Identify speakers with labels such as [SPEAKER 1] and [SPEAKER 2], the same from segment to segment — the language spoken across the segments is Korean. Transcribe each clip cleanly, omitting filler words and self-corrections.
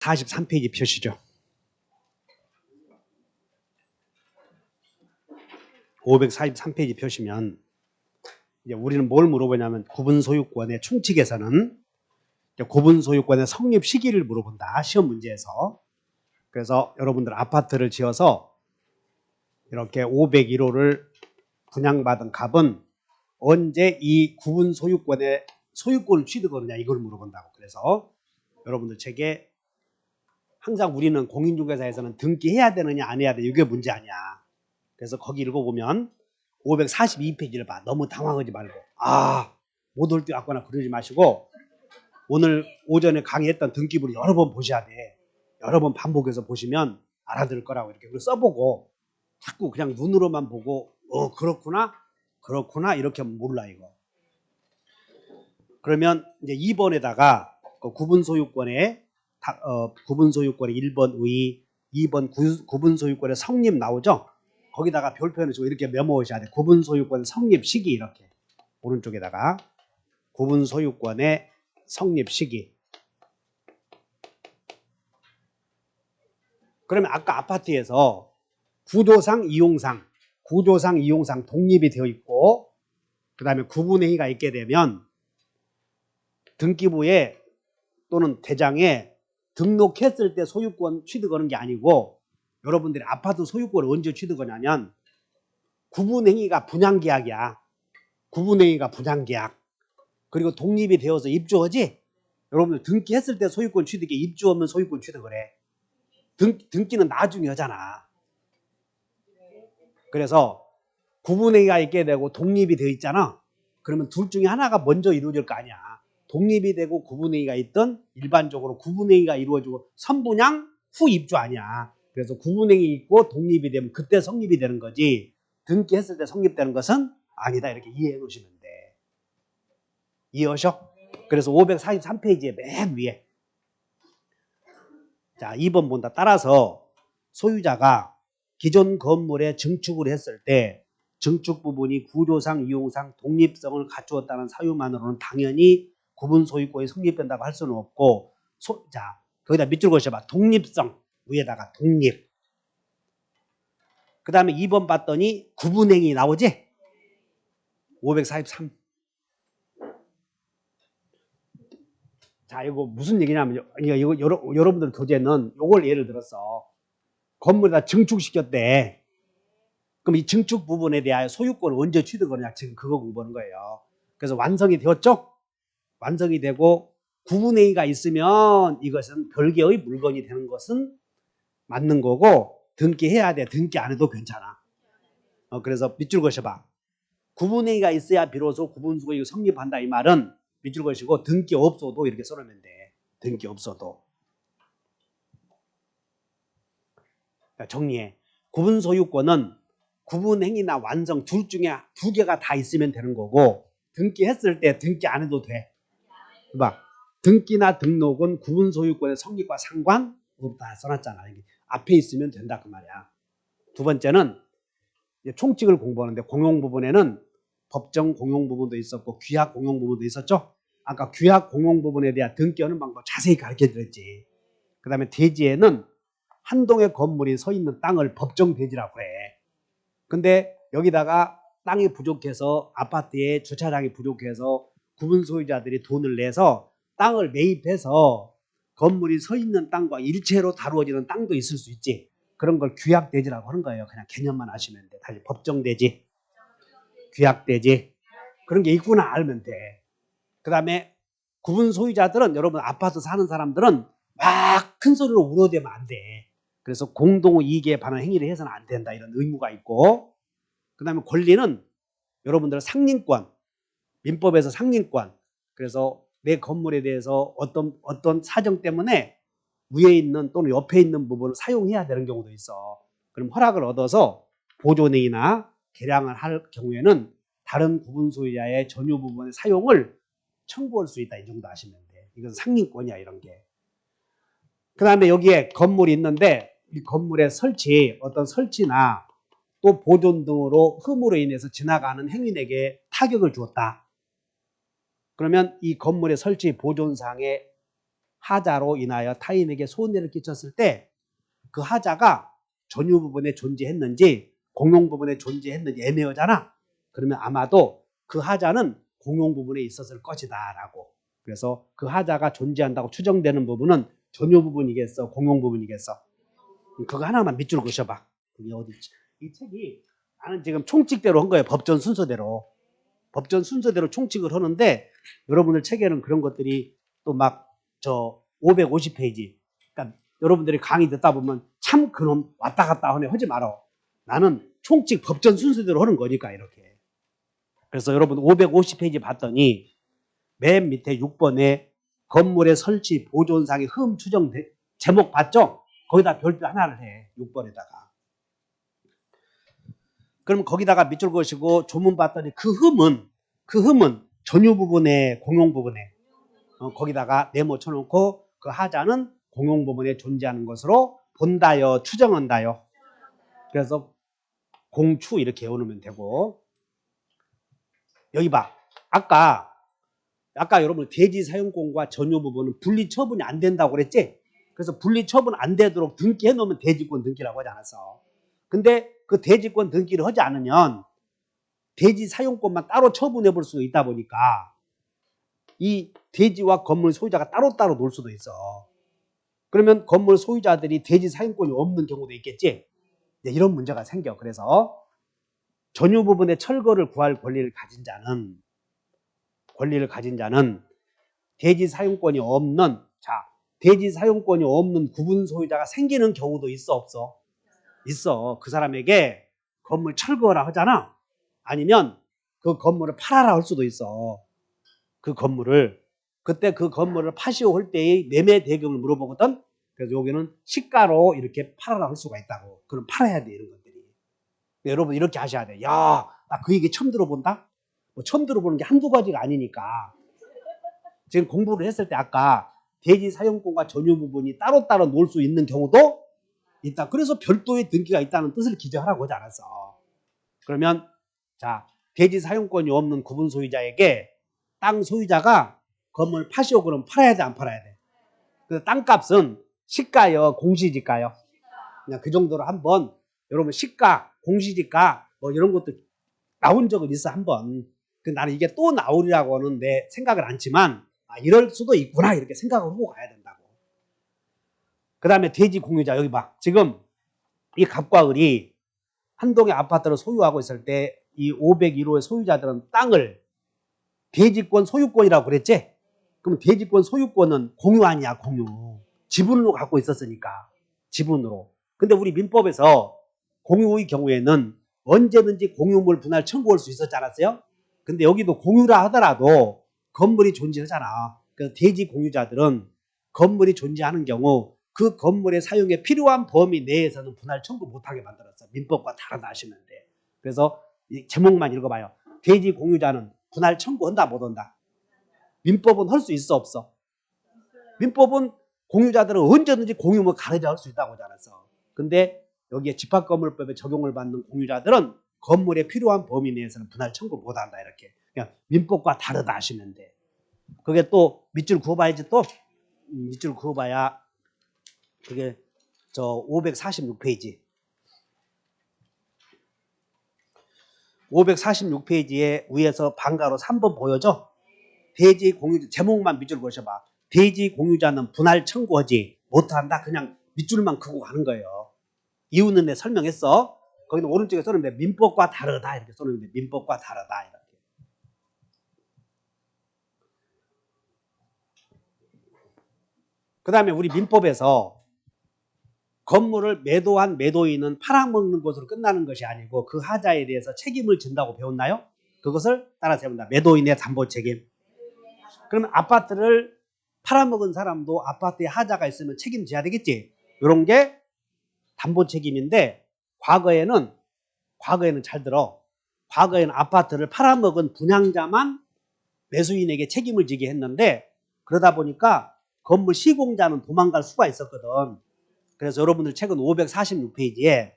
[SPEAKER 1] 43페이지 펴시죠. 543페이지 펴시면 이제 우리는 뭘 물어보냐면 구분 소유권의 총칙에서는 구분 소유권의 성립 시기를 물어본다. 시험 문제에서. 그래서 여러분들 아파트를 지어서 이렇게 501호를 분양받은 갑은 언제 이 구분 소유권의 소유권을 취득하느냐 이걸 물어본다고. 그래서 여러분들 책에 항상 우리는 공인중개사에서는 등기해야 되느냐 안 해야 되느냐 이게 문제 아니야. 그래서 거기 읽어보면 542페이지를 봐. 너무 당황하지 말고 못 올 때 왔거나 그러지 마시고 오늘 오전에 강의했던 등기부를 여러 번 보셔야 돼. 여러 번 반복해서 보시면 알아들 거라고 이렇게 써보고 자꾸 그냥 눈으로만 보고 그렇구나 이렇게 하면 몰라 이거. 그러면 이제 2번에다가 구분 소유권의 1번 의, 2번 구분 소유권의 성립 나오죠. 거기다가 별표를 주고 이렇게 메모하셔야 돼. 구분 소유권 성립 시기 이렇게 오른쪽에다가 구분 소유권의 성립 시기. 그러면 아까 아파트에서 구조상 이용상 독립이 되어 있고 그 다음에 구분행위가 있게 되면 등기부에 또는 대장에 등록했을 때 소유권 취득하는 게 아니고 여러분들이 아파트 소유권을 언제 취득하냐면 구분행위가 분양계약이야. 구분행위가 분양계약. 그리고 독립이 되어서 입주하지. 여러분들 등기했을 때 소유권 취득에 입주하면 소유권 취득을 해. 등기는 나중에 하잖아. 그래서 구분행위가 있게 되고 독립이 되어 있잖아. 그러면 둘 중에 하나가 먼저 이루어질 거 아니야. 독립이 되고 구분행위가 있던 일반적으로 구분행위가 이루어지고 선분양 후 입주 아니야. 그래서 구분행위 있고 독립이 되면 그때 성립이 되는 거지 등기했을 때 성립되는 것은 아니다. 이렇게 이해해 놓으시면 돼. 이해하셔? 그래서 543페이지에 맨 위에 자 2번 본다. 따라서 소유자가 기존 건물에 증축을 했을 때 증축 부분이 구조상 이용상 독립성을 갖추었다는 사유만으로는 당연히 구분 소유권이 성립된다고 할 수는 없고 자 거기다 밑줄 그으셔봐. 독립성 위에다가 독립. 그 다음에 2번 봤더니 구분행위 나오지? 543. 자 이거 무슨 얘기냐면 이거 여러분들 교재는 이걸 예를 들어서 건물에다 증축시켰대. 그럼 이 증축 부분에 대하여 소유권을 언제 취득하느냐 지금 그거 공부하는 거예요. 그래서 완성이 되었죠? 완성이 되고 구분행위가 있으면 이것은 별개의 물건이 되는 것은 맞는 거고 등기해야 돼. 등기 안 해도 괜찮아. 그래서 밑줄 그으셔봐. 구분행위가 있어야 비로소 구분소유가 성립한다 이 말은 밑줄 그으시고 등기 없어도 이렇게 써놓으면 돼. 등기 없어도. 정리해. 구분소유권은 구분행위나 완성 둘 중에 두 개가 다 있으면 되는 거고 등기했을 때 등기 안 해도 돼. 봐. 등기나 등록은 구분소유권의 성립과 상관없다 써놨잖아. 앞에 있으면 된다 그 말이야. 두 번째는 총칙을 공부하는데 공용 부분에는 법정 공용 부분도 있었고 규약 공용 부분도 있었죠. 아까 규약 공용 부분에 대한 등기하는 방법 자세히 가르쳐드렸지. 그 다음에 대지에는 한 동의 건물이 서 있는 땅을 법정 대지라고 해. 근데 여기다가 땅이 부족해서 아파트에 주차장이 부족해서 구분 소유자들이 돈을 내서 땅을 매입해서 건물이 서 있는 땅과 일체로 다루어지는 땅도 있을 수 있지. 그런 걸 규약대지라고 하는 거예요. 그냥 개념만 아시면 돼. 다시 법정대지, 규약대지 그런 게 있구나 알면 돼. 그 다음에 구분 소유자들은 여러분 아파트 사는 사람들은 막 큰 소리로 울어대면 안 돼. 그래서 공동이익에 반한 행위를 해서는 안 된다. 이런 의무가 있고 그 다음에 권리는 여러분들 상린권, 민법에서 상린권. 그래서 내 건물에 대해서 어떤 사정 때문에 위에 있는 또는 옆에 있는 부분을 사용해야 되는 경우도 있어. 그럼 허락을 얻어서 보존행위나 개량을 할 경우에는 다른 구분 소유자의 전유 부분의 사용을 청구할 수 있다. 이 정도 아시면 돼. 이건 상린권이야 이런 게. 그 다음에 여기에 건물이 있는데 이 건물의 어떤 설치나 또 보존 등으로 흠으로 인해서 지나가는 행인에게 타격을 주었다. 그러면 이 건물의 설치 보존상의 하자로 인하여 타인에게 손해를 끼쳤을 때 그 하자가 전유 부분에 존재했는지 공용 부분에 존재했는지 애매하잖아. 그러면 아마도 그 하자는 공용 부분에 있었을 것이다 라고. 그래서 그 하자가 존재한다고 추정되는 부분은 전유 부분이겠어, 공용 부분이겠어? 그거 하나만 밑줄 그셔봐. 그게 어디 있지? 이 책이 나는 지금 총칙대로 한 거예요. 법전 순서대로. 법전 순서대로 총칙을 하는데 여러분들 책에는 그런 것들이 또 막 저 550페이지. 그러니까 여러분들이 강의 듣다 보면 참 그놈 왔다 갔다 하네 하지 말어. 나는 총칙 법전 순서대로 하는 거니까 이렇게. 그래서 여러분 550페이지 봤더니 맨 밑에 6번에 건물의 설치 보존상의 흠 추정 제목 봤죠? 거기다 별표 하나를 해. 6번에다가. 그럼 거기다가 밑줄 그으시고 조문 봤더니 그 흠은 전유 부분에 공용 부분에 거기다가 네모 쳐놓고 그 하자는 공용 부분에 존재하는 것으로 본다요, 추정한다요. 그래서 공추 이렇게 외우면 되고. 여기 봐. 아까 여러분 대지 사용권과 전유 부분은 분리 처분이 안 된다고 그랬지? 그래서 분리 처분 안 되도록 등기해 놓으면 대지권 등기라고 하지 않았어. 근데 그 대지권 등기를 하지 않으면 대지 사용권만 따로 처분해 볼 수도 있다 보니까 이 대지와 건물 소유자가 따로따로 놀 수도 있어. 그러면 건물 소유자들이 대지 사용권이 없는 경우도 있겠지? 이런 문제가 생겨. 그래서 전유 부분의 철거를 구할 권리를 가진 자는 대지 사용권이 없는 대지 사용권이 없는 구분 소유자가 생기는 경우도 있어, 없어? 있어. 그 사람에게 건물 철거라 하잖아. 아니면 그 건물을 팔아라 할 수도 있어. 그 건물을. 그때 그 건물을 파시오 할 때의 매매 대금을 물어보거든. 그래서 여기는 시가로 이렇게 팔아라 할 수가 있다고. 그럼 팔아야 돼, 이런 것들이. 여러분 이렇게 하셔야 돼. 야, 나 그 얘기 처음 들어본다? 뭐 처음 들어보는 게 한두 가지가 아니니까. 지금 공부를 했을 때 아까 대지 사용권과 전유 부분이 따로따로 놀 수 있는 경우도 있다. 그래서 별도의 등기가 있다는 뜻을 기재하라고 하지 않았어. 그러면 대지 사용권이 없는 구분 소유자에게 땅 소유자가 건물 파시오 그러면 팔아야 돼, 안 팔아야 돼? 그 땅값은 시가요, 공시지가요? 그냥 그 정도로 한번 여러분 시가, 공시지가 뭐 이런 것도 나온 적은 있어 한번. 나는 이게 또 나오리라고 하는 내 생각을 않지만 이럴 수도 있구나 이렇게 생각을 하고 가야 된다고. 그 다음에 대지 공유자 여기 봐. 지금 이 갑과 을이 한 동의 아파트를 소유하고 있을 때 이 501호의 소유자들은 땅을 대지권 소유권이라고 그랬지? 그럼 대지권 소유권은 공유 아니야, 공유. 지분으로 갖고 있었으니까. 지분으로. 근데 우리 민법에서 공유의 경우에는 언제든지 공유물 분할 청구할 수 있었지 않았어요? 근데 여기도 공유라 하더라도 건물이 존재하잖아. 그래서 대지 공유자들은 건물이 존재하는 경우 그 건물의 사용에 필요한 범위 내에서는 분할 청구 못하게 만들었어. 민법과 다르다 하시면 돼. 그래서 이 제목만 읽어봐요. 대지 공유자는 분할 청구한다 못 한다? 민법은 할 수 있어 없어? 민법은 공유자들은 언제든지 공유물 가르자 할 수 있다고 하지 않았어. 근데 여기에 집합건물법에 적용을 받는 공유자들은 건물에 필요한 범위 내에서는 분할 청구 못한다 이렇게. 그냥 민법과 다르다 하시면 돼. 그게 또 밑줄 그어봐야지 또. 밑줄 그어봐야 그게 저 546페이지. 546페이지에 위에서 방가로 3번 보여줘? 대지 공유자, 제목만 밑줄 그으셔봐. 대지 공유자는 분할 청구하지 못한다. 그냥 밑줄만 그고 가는 거예요. 이유는 내 설명했어. 거기는 오른쪽에 써놓는데 민법과 다르다 이렇게 써놓는데 민법과 다르다 이렇게. 그 다음에 우리 민법에서 건물을 매도한 매도인은 팔아먹는 것으로 끝나는 것이 아니고 그 하자에 대해서 책임을 진다고 배웠나요? 그것을 따라서 해본다. 매도인의 담보 책임. 그러면 아파트를 팔아먹은 사람도 아파트에 하자가 있으면 책임져야 되겠지. 이런 게 담보 책임인데 과거에는 잘 들어. 과거에는 아파트를 팔아먹은 분양자만 매수인에게 책임을 지게 했는데 그러다 보니까 건물 시공자는 도망갈 수가 있었거든. 그래서 여러분들 책은 546페이지에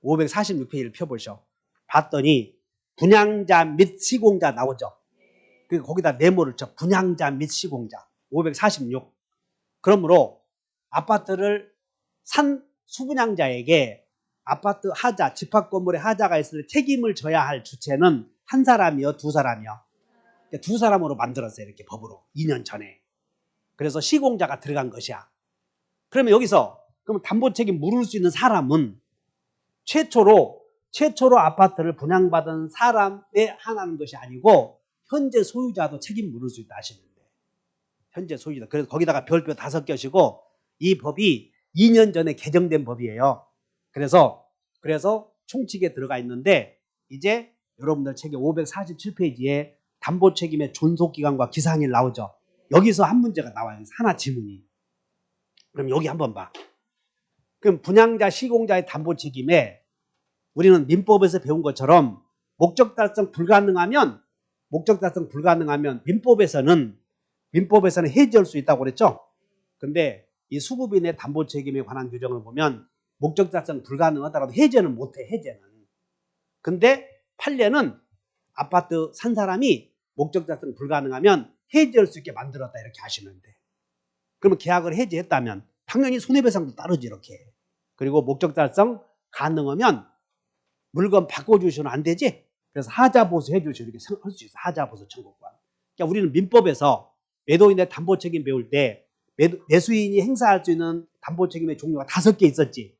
[SPEAKER 1] 546페이지를 펴보셔. 봤더니 분양자 및 시공자 나오죠. 거기다 네모를 쳐. 분양자 및 시공자. 546. 그러므로 아파트를 산 수분양자에게 아파트 하자, 집합건물의 하자가 있을 때 책임을 져야 할 주체는 한 사람이요, 두 사람이요? 두 사람으로 만들었어요. 이렇게 법으로 2년 전에. 그래서 시공자가 들어간 것이야. 그러면 여기서 그럼 담보 책임 물을 수 있는 사람은 최초로 아파트를 분양받은 사람에 한하는 것이 아니고 현재 소유자도 책임 물을 수 있다 하시면 돼요. 현재 소유자. 그래서 거기다가 별표 5개시고 이 법이 2년 전에 개정된 법이에요. 그래서 총칙에 들어가 있는데 이제 여러분들 책의 547페이지에 담보 책임의 존속기간과 기상일 나오죠. 여기서 한 문제가 나와요. 하나 지문이. 그럼 여기 한번 봐. 그럼 분양자, 시공자의 담보 책임에 우리는 민법에서 배운 것처럼 목적 달성 불가능하면 민법에서는 해지할 수 있다고 그랬죠. 근데 이 수급인의 담보 책임에 관한 규정을 보면 목적 달성 불가능하더라도 해제는 못해. 해제는. 근데 판례는 아파트 산 사람이 목적 달성 불가능하면 해지할 수 있게 만들었다 이렇게 하시면 돼. 그러면 계약을 해지했다면 당연히 손해배상도 따르지 이렇게. 그리고 목적 달성 가능하면 물건 바꿔주시면 안 되지. 그래서 하자보수 해주시오 이렇게 할 수 있어. 하자보수 청구권. 그러니까 우리는 민법에서 매도인의 담보 책임 배울 때 매수인이 행사할 수 있는 담보 책임의 종류가 5개 있었지.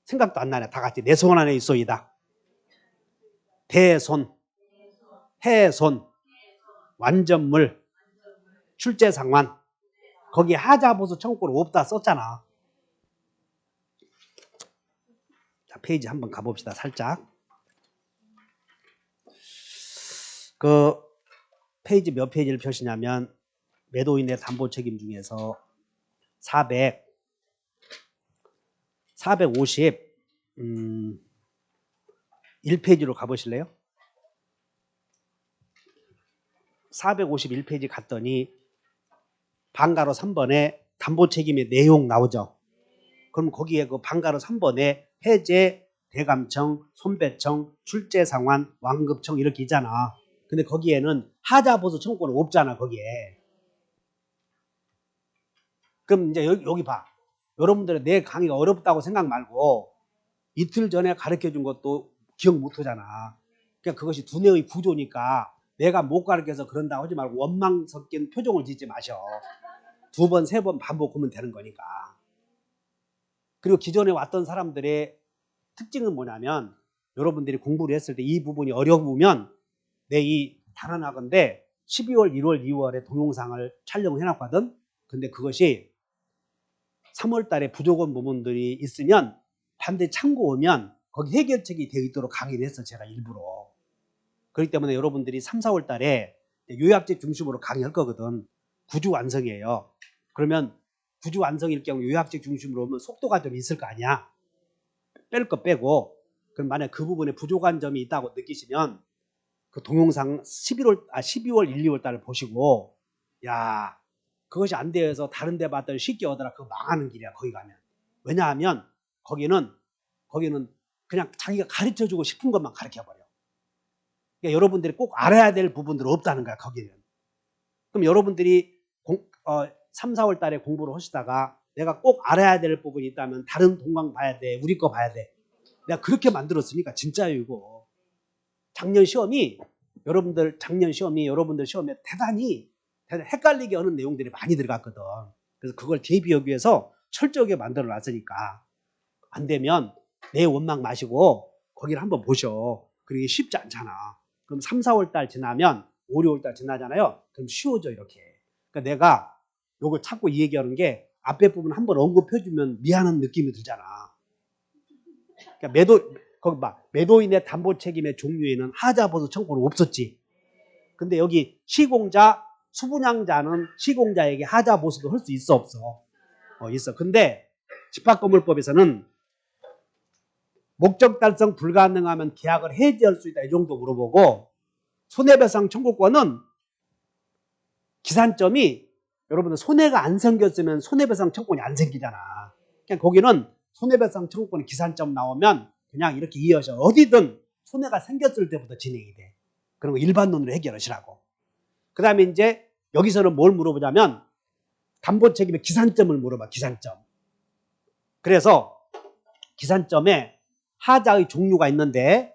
[SPEAKER 1] 생각도 안 나네. 다 같이 내 손 안에 있어이다. 대손, 해손, 완전물, 출제상환. 거기에 하자보수 청구권 없다 썼잖아. 자, 페이지 한번 가봅시다. 살짝. 그 페이지 몇 페이지를 펴시냐면 매도인의 담보 책임 중에서 451페이지로 가보실래요? 451페이지 갔더니 방가로 3번에 담보 책임의 내용 나오죠. 그럼 거기에 그 방가로 3번에 해제, 대감청, 손배청, 출제상환, 완급청 이렇게 있잖아. 근데 거기에는 하자보수 청구권은 없잖아. 거기에. 그럼 이제 여기 봐. 여러분들의 내 강의가 어렵다고 생각 말고 이틀 전에 가르쳐준 것도 기억 못하잖아. 그러니까 그것이 두뇌의 구조니까 내가 못 가르쳐서 그런다고 하지 말고 원망 섞인 표정을 짓지 마셔. 2번, 3번 반복하면 되는 거니까. 그리고 기존에 왔던 사람들의 특징은 뭐냐면 여러분들이 공부를 했을 때 이 부분이 어려우면 내 이 단언하건대 12월, 1월, 2월에 동영상을 촬영을 해놨거든. 근데 그것이 3월 달에 부족한 부분들이 있으면 반드시 참고 오면 거기 해결책이 되어 있도록 강의를 했어. 제가 일부러. 그렇기 때문에 여러분들이 3, 4월 달에 요약집 중심으로 강의할 거거든. 구주 완성이에요. 그러면 구주 완성일 경우 요약집 중심으로 오면 속도가 좀 있을 거 아니야. 뺄 거 빼고. 그럼 만약 그 부분에 부족한 점이 있다고 느끼시면 그 동영상 12월 1, 2월 달을 보시고 야 그것이 안 되어서 다른 데 봤더니 쉽게 오더라. 그거 망하는 길이야. 거기 가면. 왜냐하면 거기는 그냥 자기가 가르쳐주고 싶은 것만 가르쳐버려. 그러니까 여러분들이 꼭 알아야 될 부분들은 없다는 거야. 거기는. 그럼 여러분들이 3, 4월 달에 공부를 하시다가 내가 꼭 알아야 될 부분이 있다면 다른 동강 봐야 돼. 우리 거 봐야 돼. 내가 그렇게 만들었으니까 진짜요 이거. 작년 시험에 여러분들 시험에 대단히 헷갈리게 하는 내용들이 많이 들어갔거든. 그래서 그걸 대비하기 위해서 철저하게 만들어 놨으니까 안 되면 내 원망 마시고 거기를 한번 보셔. 그게 쉽지 않잖아. 그럼 3, 4월 달 지나면 5, 6월 달 지나잖아요. 그럼 쉬워져 이렇게. 그러니까 내가 요거 자꾸 이 얘기하는 게 앞에 부분 한번 언급해주면 미안한 느낌이 들잖아. 그러니까 거기 봐. 매도인의 담보 책임의 종류에는 하자보수 청구는 없었지. 근데 여기 시공자, 수분양자는 시공자에게 하자보수도 할 수 있어 없어? 있어. 근데 집합건물법에서는 목적 달성 불가능하면 계약을 해지할 수 있다 이 정도 물어보고 손해배상 청구권은 기산점이 여러분들 손해가 안 생겼으면 손해배상 청구권이 안 생기잖아. 그냥 거기는 손해배상 청구권 기산점 나오면 그냥 이렇게 이어져. 어디든 손해가 생겼을 때부터 진행이 돼. 그런 거 일반론으로 해결하시라고. 그 다음에 이제 여기서는 뭘 물어보자면 담보 책임의 기산점을 물어봐. 기산점. 그래서 기산점에 하자의 종류가 있는데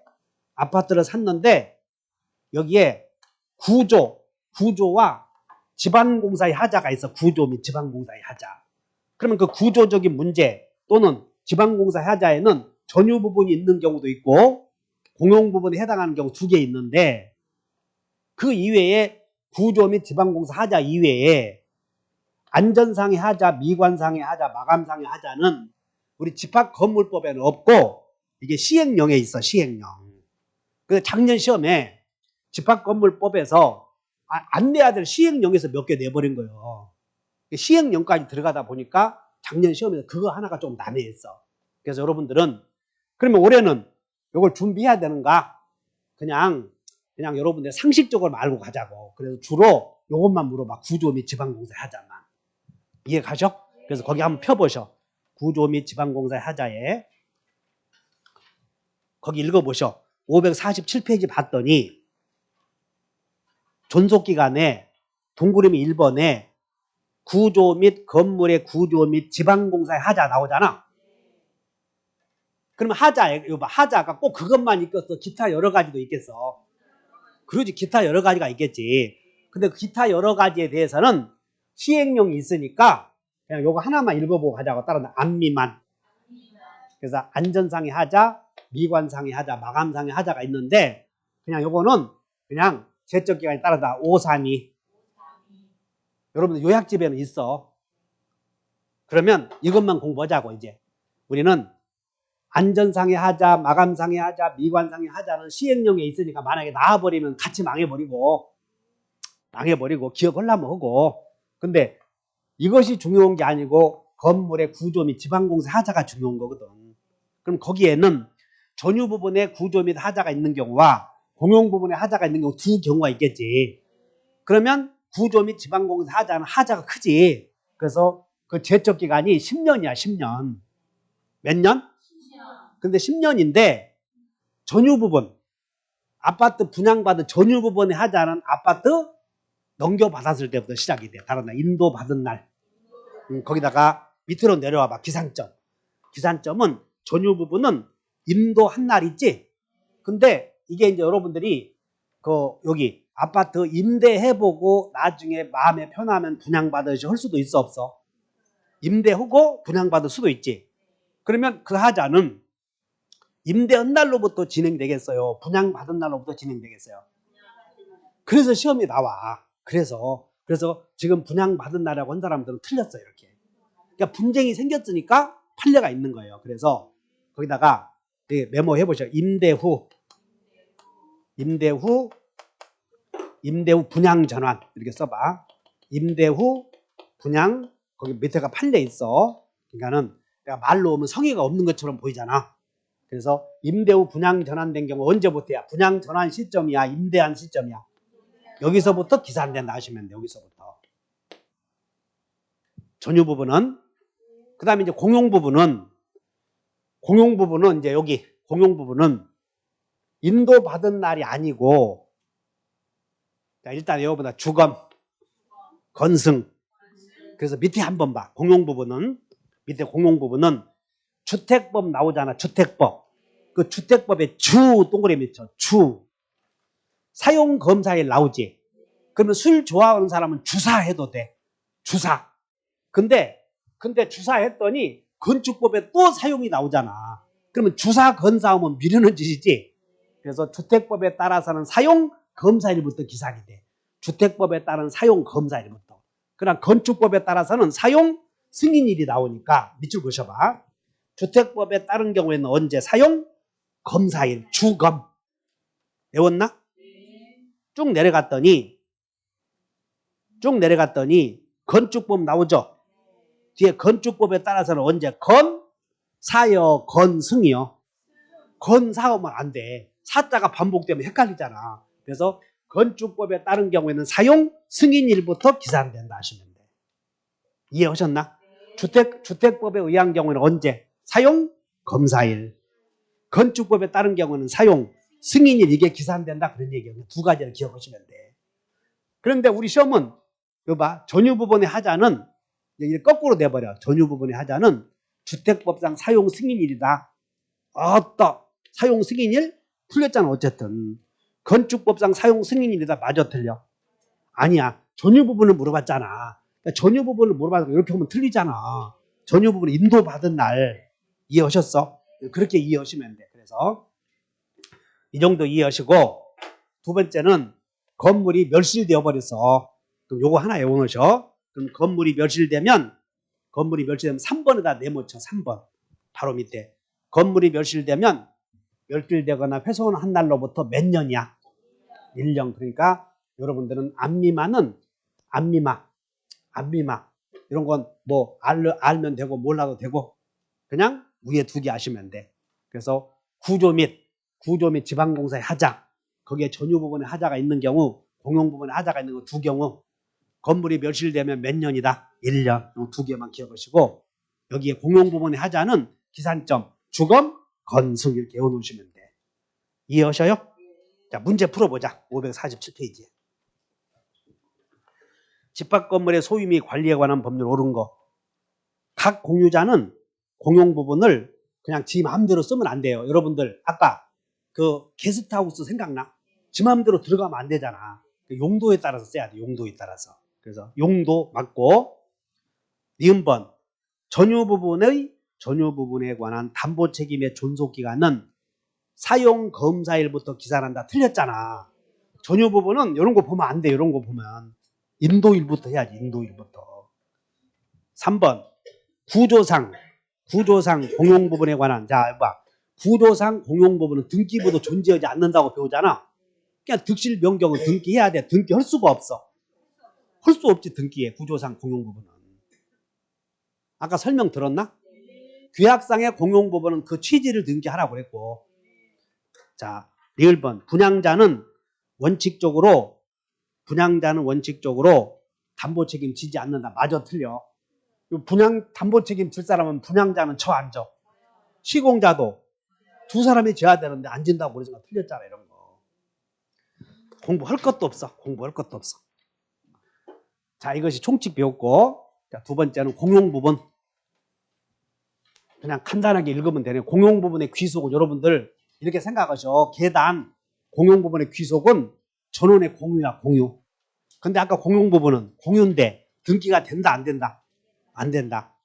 [SPEAKER 1] 아파트를 샀는데 여기에 구조와 지방공사의 하자가 있어. 구조 및 지방공사의 하자. 그러면 그 구조적인 문제 또는 지방공사의 하자에는 전유 부분이 있는 경우도 있고 공용 부분에 해당하는 경우 2개 있는데 그 이외에 구조 및 지방공사 하자 이외에 안전상의 하자, 미관상의 하자, 마감상의 하자는 우리 집합건물법에는 없고 이게 시행령에 있어. 시행령. 그래서 작년 시험에 집합건물법에서 안 내야 될 시행령에서 몇 개 내버린 거예요. 시행령까지 들어가다 보니까 작년 시험에서 그거 하나가 좀 난해했어. 그래서 여러분들은 그러면 올해는 이걸 준비해야 되는가? 그냥 여러분들 상식적으로 알고 가자고. 그래서 주로 이것만 물어봐. 구조 및 지방공사 하자만. 이해 가죠? 그래서 거기 한번 펴보셔. 구조 및 지방공사 하자에 거기 읽어보셔. 547페이지 봤더니 존속기간에 동그라미 1번에 구조 및 건물의 구조 및 지방공사의 하자 나오잖아. 그러면 하자가 꼭 그것만 있겠어? 기타 여러 가지도 있겠어? 그러지. 기타 여러 가지가 있겠지. 근데 그 기타 여러 가지에 대해서는 시행령이 있으니까 그냥 요거 하나만 읽어보고 가자고. 다른 안미만. 그래서 안전상의 하자, 미관상의 하자, 마감상의 하자가 있는데 그냥 요거는 그냥 제적기간에 따르다 532. 여러분들 요약집에는 있어. 그러면 이것만 공부하자고. 이제 우리는 안전상의 하자, 마감상의 하자, 미관상의 하자는 시행령에 있으니까 만약에 나와버리면 같이 망해버리고 기억하려면 하고. 근데 이것이 중요한 게 아니고 건물의 구조 및 지방공사 하자가 중요한 거거든. 그럼 거기에는 전유 부분에 구조 및 하자가 있는 경우와 공용 부분에 하자가 있는 경우 2 경우가 있겠지. 그러면 구조 및 지방공사 하자는 하자가 크지. 그래서 그 제적 기간이 10년이야. 10년. 몇 년? 10년. 근데 10년인데 전유 부분, 아파트 분양받은 전유 부분의 하자는 아파트 넘겨받았을 때부터 시작이 돼. 다른 날 인도받은 날. 거기다가 밑으로 내려와봐. 기산점. 기산점은 전유 부분은 인도한 날 있지. 근데 이게 이제 여러분들이 여기 아파트 임대해보고 나중에 마음에 편하면 분양받으시 할 수도 있어 없어? 임대하고 분양받을 수도 있지. 그러면 그 하자는 임대한 날로부터 진행되겠어요? 분양받은 날로부터 진행되겠어요? 그래서 시험이 나와. 그래서 지금 분양받은 날이라고 한 사람들은 틀렸어요. 이렇게. 그러니까 분쟁이 생겼으니까 판례가 있는 거예요. 그래서 거기다가 메모해 보셔. 임대후 분양 전환 이렇게 써봐. 임대후 분양. 거기 밑에가 판례 있어. 그러니까는 내가 말로 오면 성의가 없는 것처럼 보이잖아. 그래서 임대후 분양 전환된 경우 언제부터야? 분양 전환 시점이야? 임대한 시점이야? 여기서부터 기산된다 하시면 돼. 여기서부터. 전유 부분은. 그 다음에 이제 공용 부분은 이제 여기 공용 부분은 인도받은 날이 아니고, 자, 일단 여기보다 주검, 건승. 그래서 밑에 한번 봐. 밑에 공용 부분은 주택법 나오잖아. 주택법. 그 주택법에 주 동그라미 있죠. 주. 사용검사일 나오지. 그러면 술 좋아하는 사람은 주사해도 돼. 주사. 근데 주사했더니 건축법에 또 사용이 나오잖아. 그러면 주사 건사하면 미루는 짓이지. 그래서 주택법에 따라서는 사용검사일부터 기산이 돼. 주택법에 따른 사용검사일부터. 그러나 건축법에 따라서는 사용승인일이 나오니까 밑줄 그셔봐. 주택법에 따른 경우에는 언제? 사용검사일, 주검. 외웠나? 쭉 내려갔더니 건축법 나오죠? 뒤에 건축법에 따라서는 언제? 건사여, 건승이요. 건사하면 안 돼. 사자가 반복되면 헷갈리잖아. 그래서 건축법에 따른 경우에는 사용 승인일부터 기산된다 하시면 돼. 이해하셨나? 주택법에 의한 경우는 언제? 사용 검사일. 건축법에 따른 경우는 사용 승인일. 이게 기산된다 그런 얘기예요. 2가지를 기억하시면 돼. 그런데 우리 시험은 이거 봐. 전유 부분의 하자는 이게 거꾸로 돼버려. 전유 부분의 하자는 주택법상 사용 승인일이다. 어떠 사용 승인일? 풀렸잖아. 어쨌든 건축법상 사용 승인일이다. 맞아 틀려? 아니야. 전유 부분을 물어봤잖아. 그러니까 전유 부분을 물어봐서 이렇게 보면 틀리잖아. 전유 부분 인도받은 날 이해하셨어? 그렇게 이해하시면 돼. 그래서 이 정도 이해하시고 두 번째는 건물이 멸실되어 버렸어. 그럼 요거 하나 외워놓으셔. 그럼 건물이 멸실되면 3번에다 네모쳐. 3번 바로 밑에 건물이 멸실되면 멸실되거나 훼손한 날로부터 몇 년이야? 1년. 그러니까 여러분들은 안미마는 안미마 이런 건 뭐 알면 되고 몰라도 되고 그냥 위에 두 개 아시면 돼. 그래서 구조 및 지방공사의 하자, 거기에 전유 부분의 하자가 있는 경우, 공용 부분의 하자가 있는 두 경우 건물이 멸실되면 몇 년이다? 1년. 두 개만 기억하시고 여기에 공용 부분의 하자는 기산점, 주검, 건승 이렇게 외워놓으시면 돼. 이해하셔요? 자, 문제 풀어보자. 547페이지에. 집합 건물의 소유 및 관리에 관한 법률 옳은 거. 각 공유자는 공용 부분을 그냥 지 마음대로 쓰면 안 돼요. 여러분들 아까 그 게스트하우스 생각나? 지 마음대로 들어가면 안 되잖아. 용도에 따라서 써야 돼. 용도에 따라서. 그래서 용도 맞고 니은번 전유 부분에 관한 담보 책임의 존속 기간은 사용 검사일부터 기산한다. 틀렸잖아. 전유 부분은 이런 거 보면 안 돼. 이런 거 보면 인도일부터 해야지. 인도일부터. 3번 구조상 공용 부분에 관한, 자 봐, 구조상 공용 부분은 등기부도 존재하지 않는다고 배우잖아. 그냥 득실 변경은 등기해야 돼. 등기할 수가 없어. 할 수 없지. 등기해. 구조상 공용 부분은. 아까 설명 들었나? 규약상의 공용 부분은 그 취지를 등기하라고 그랬고. 자, 리을번 분양자는 원칙적으로 담보 책임 지지 않는다. 맞아 틀려? 담보 책임 질 사람은 분양자는 저 앉아. 시공자도 두 사람이 져야 되는데 안 진다고 그러지만 틀렸잖아. 이런 거. 공부할 것도 없어. 자, 이것이 총칙 배웠고, 자, 두 번째는 공용 부분. 그냥 간단하게 읽으면 되네. 공용 부분의 귀속은 여러분들 이렇게 생각하셔. 계단 공용 부분의 귀속은 전원의 공유야. 공유. 근데 아까 공용 부분은 공유인데 등기가 된다 안 된다? 안 된다.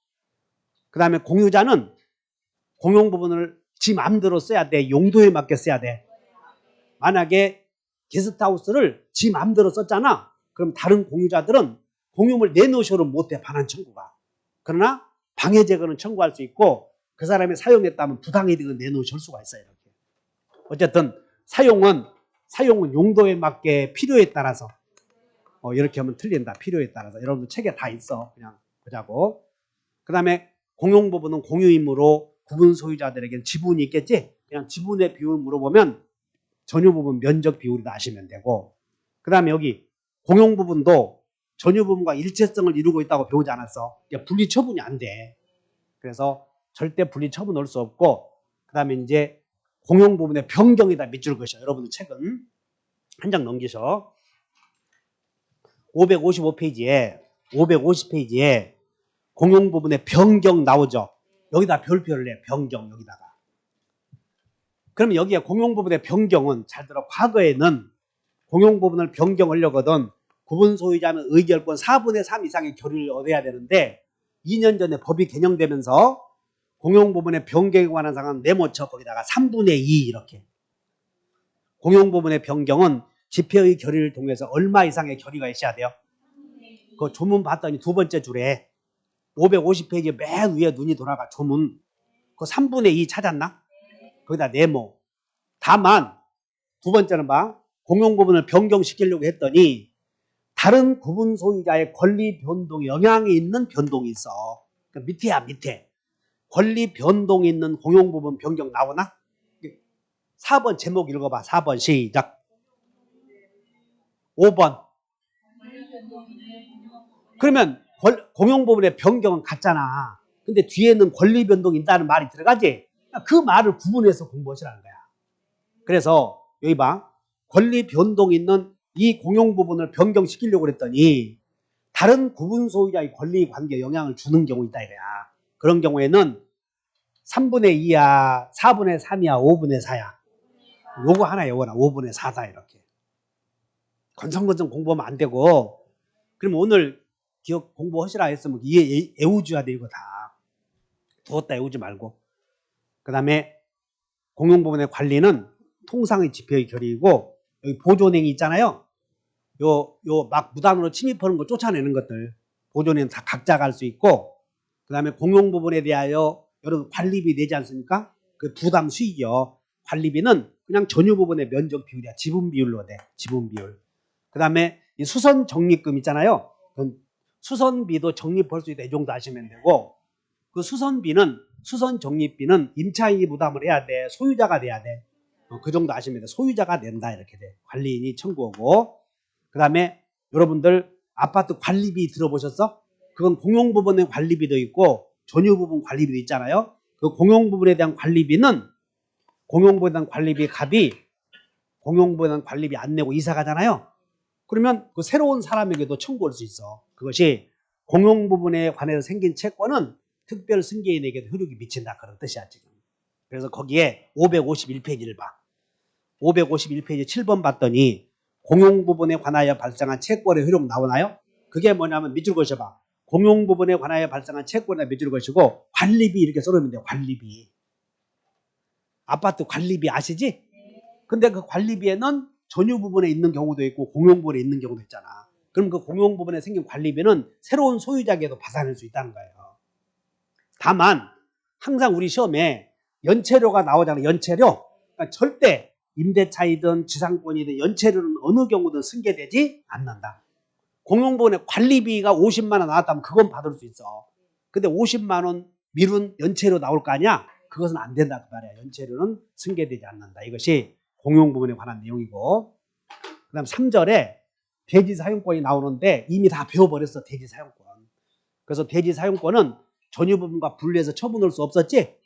[SPEAKER 1] 그 다음에 공유자는 공용 부분을 지 마음대로 써야 돼. 용도에 맞게 써야 돼. 만약에 게스트하우스를 지 마음대로 썼잖아. 그럼 다른 공유자들은 공유물 내놓으셔도 못해. 반환 청구가. 그러나 방해 제거는 청구할 수 있고 그 사람이 사용했다면 부당이득은 내놓으실 수가 있어요. 이렇게. 어쨌든 사용은 용도에 맞게 필요에 따라서 이렇게 하면 틀린다. 필요에 따라서. 여러분들 책에 다 있어. 그냥 보자고. 그 다음에 공용 부분은 공유이므로 구분 소유자들에게는 지분이 있겠지? 그냥 지분의 비율을 물어보면 전유 부분 면적 비율이다 아시면 되고, 그 다음에 여기 공용 부분도 전유 부분과 일체성을 이루고 있다고 배우지 않았어? 분리 처분이 안 돼. 그래서 절대 분리 처분 할 수 없고, 그 다음에 이제 공용 부분의 변경이다 밑줄 그으셔. 여러분들 책은 한 장 넘기셔. 550페이지에 공용 부분의 변경 나오죠. 여기다 별표를 내. 변경 여기다가. 그러면 여기에 공용 부분의 변경은 잘 들어. 과거에는 공용 부분을 변경하려거든 구분 소유자는 의결권 4분의 3 이상의 결의를 얻어야 되는데 2년 전에 법이 개정되면서 공용 부분의 변경에 관한 사항은 네모쳐 거기다가 3분의 2 이렇게. 공용 부분의 변경은 집회의 결의를 통해서 얼마 이상의 결의가 있어야 돼요? 그 조문 봤더니 두 번째 줄에 550페이지 맨 위에 눈이 돌아가. 조문. 그 3분의 2 찾았나? 거기다 네모. 다만 두 번째는 봐. 공용 부분을 변경시키려고 했더니 다른 구분 소유자의 권리 변동에 영향이 있는 변동이 있어. 그러니까 밑에야 밑에. 권리 변동이 있는 공용 부분 변경 나오나? 4번 제목 읽어봐. 4번 시작. 5번. 그러면 공용 부분의 변경은 같잖아. 근데 뒤에는 권리 변동이 있다는 말이 들어가지? 그 말을 구분해서 공부하시라는 거야. 그래서 여기 봐. 권리 변동이 있는 이 공용 부분을 변경시키려고 그랬더니 다른 구분 소유자의 권리 관계에 영향을 주는 경우 있다 이거야. 그런 경우에는 3분의 2야, 4분의 3이야, 5분의 4야. 요거 하나 외워라. 5분의 4다 이렇게. 건성건성 공부하면 안 되고, 그럼 오늘 기억 공부하시라 했으면 이해 외우줘야 돼 이거 다. 두었다 외우지 말고. 그 다음에 공용부분의 관리는 통상의 지표의 결의이고, 여기 보존행위 있잖아요. 요 막 무단으로 침입하는 거 쫓아내는 것들. 보존행위는 다 각자가 할 수 있고, 그 다음에 공용부분에 대하여 여러분 관리비 내지 않습니까? 그 부담 수익이요. 관리비는 그냥 전유부분의 면적 비율이야. 지분 비율로 돼. 지분 비율. 그 다음에 이 수선 적립금 있잖아요. 수선비도 적립할 수 있다. 이 정도 아시면 되고, 그 수선 적립비는 임차인이 부담을 해야 돼. 소유자가 돼야 돼. 그 정도 아시면 돼. 소유자가 낸다 이렇게 돼. 관리인이 청구하고. 그 다음에 여러분들 아파트 관리비 들어보셨어? 그건 공용부분의 관리비도 있고 전유부분 관리비도 있잖아요. 그 공용부분에 대한 관리비는 공용부분에 대한 관리비 값이 공용부분에 대한 관리비 안 내고 이사 가잖아요. 그러면 그 새로운 사람에게도 청구할 수 있어. 그것이 공용부분에 관해서 생긴 채권은 특별 승계인에게도 효력이 미친다. 그런 뜻이야 지금. 그래서 거기에 551페이지를 봐. 551페이지 7번 봤더니 공용부분에 관하여 발생한 채권의 효력 나오나요? 그게 뭐냐면 밑줄 그으셔봐. 공용부분에 관하여 발생한 채권의 밑줄 그으시고 관리비 이렇게 써놓으면 돼요. 관리비. 아파트 관리비 아시지? 근데 그 관리비에는 전유부분에 있는 경우도 있고 공용부분에 있는 경우도 있잖아. 그럼 그 공용부분에 생긴 관리비는 새로운 소유자에게도 받아낼 수 있다는 거예요. 다만 항상 우리 시험에 연체료가 나오잖아요. 연체료. 그러니까 절대 임대차이든 지상권이든 연체료는 어느 경우든 승계되지 않는다. 공용부분에 관리비가 50만 원 나왔다면 그건 받을 수 있어. 근데 50만 원 미룬 연체료 나올 거 아니야? 그것은 안 된다 그 말이야. 연체료는 승계되지 않는다. 이것이 공용부분에 관한 내용이고, 그 다음 3절에 대지사용권이 나오는데 이미 다 배워버렸어. 대지사용권. 그래서 대지사용권은 전유부분과 분리해서 처분할 수 없었지.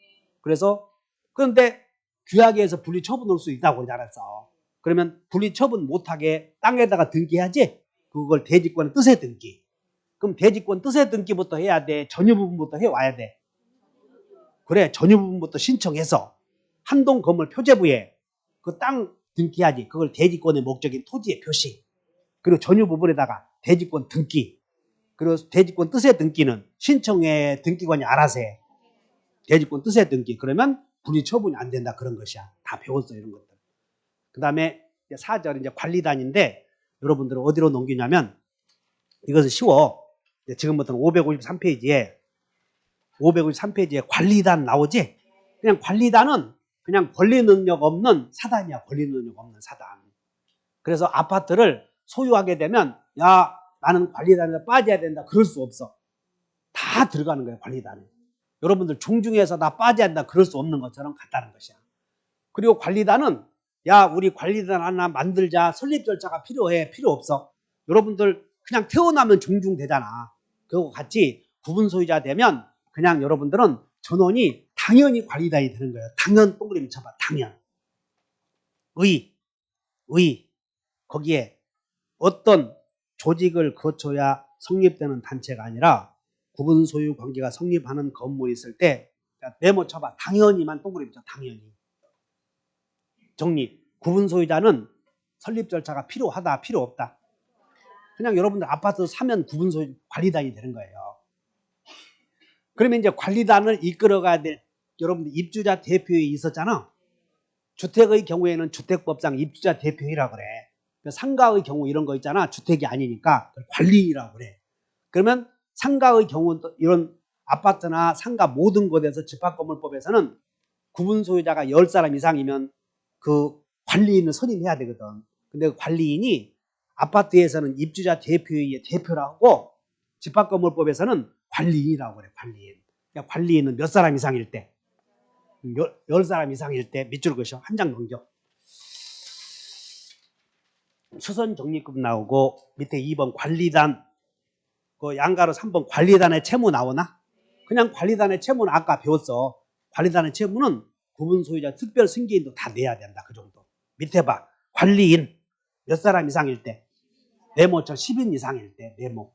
[SPEAKER 1] 그래서 그런데 규약에서 분리 처분할 수 있다고 그러지 않았어. 그러면 분리 처분 못하게 땅에다가 등기해야지. 그걸 대지권 뜻의 등기. 그럼 대지권 뜻의 등기부터 해야 돼. 전유부분부터 해와야 돼. 그래, 전유부분부터 신청해서 한동 건물 표제부에 그 땅 등기하지. 그걸 대지권의 목적인 토지의 표시. 그리고 전유부분에다가 대지권 등기. 그리고 대지권 뜻의 등기는 신청의 등기관이 알아서 해. 대지권 뜻의 등기. 그러면 분리 처분이 안 된다. 그런 것이야. 다 배웠어 이런 것들. 그 다음에 4절 이제 관리단인데 여러분들은 어디로 넘기냐면 이것은 쉬워. 지금부터는 553페이지에 관리단 나오지? 그냥 관리단은 그냥 권리 능력 없는 사단이야. 권리 능력 없는 사단. 그래서 아파트를 소유하게 되면 야 나는 관리단에서 빠져야 된다. 그럴 수 없어. 다 들어가는 거예요. 관리단에. 여러분들 종중에서 나 빠져야 한다. 그럴 수 없는 것처럼 같다는 것이야. 그리고 관리단은 야 우리 관리단 하나 만들자. 설립 절차가 필요해. 필요 없어. 여러분들 그냥 태어나면 종중 되잖아. 그거 같이 구분 소유자 되면 그냥 여러분들은 전원이 당연히 관리단이 되는 거예요. 당연 동그라미 쳐봐. 당연. 거기에 어떤 조직을 거쳐야 성립되는 단체가 아니라 구분 소유 관계가 성립하는 건물이 있을 때 메모 쳐봐. 당연히만 동그라미 쳐. 당연히. 정리. 구분 소유자는 설립 절차가 필요하다. 필요 없다. 그냥 여러분들 아파트 사면 구분 소유 관리단이 되는 거예요. 그러면 이제 관리단을 이끌어가야 될 여러분들 입주자 대표회의 있었잖아. 주택의 경우에는 주택법상 입주자 대표회의라고 그래. 상가의 경우 이런 거 있잖아. 주택이 아니니까 관리라고 그래. 그러면 상가의 경우 이런 아파트나 상가 모든 곳에서 집합건물법에서는 구분 소유자가 10사람 이상이면 그 관리인을 선임해야 되거든. 근데 그 관리인이 아파트에서는 입주자 대표회의의 대표라고 집합건물법에서는 관리인이라고 그래. 관리인. 그러니까 관리인은 몇 사람 이상일 때 10사람 이상일 때 밑줄 그으셔. 한 장 넘겨. 수선 적립금 나오고 밑에 2번 관리단 그 양가로 3번 관리단의 채무 나오나? 그냥 관리단의 채무는 아까 배웠어. 관리단의 채무는 구분 소유자 특별 승계인도 다 내야 된다. 그 정도. 밑에 봐. 관리인 몇 사람 이상일 때 메모처 10인 이상일 때 메모.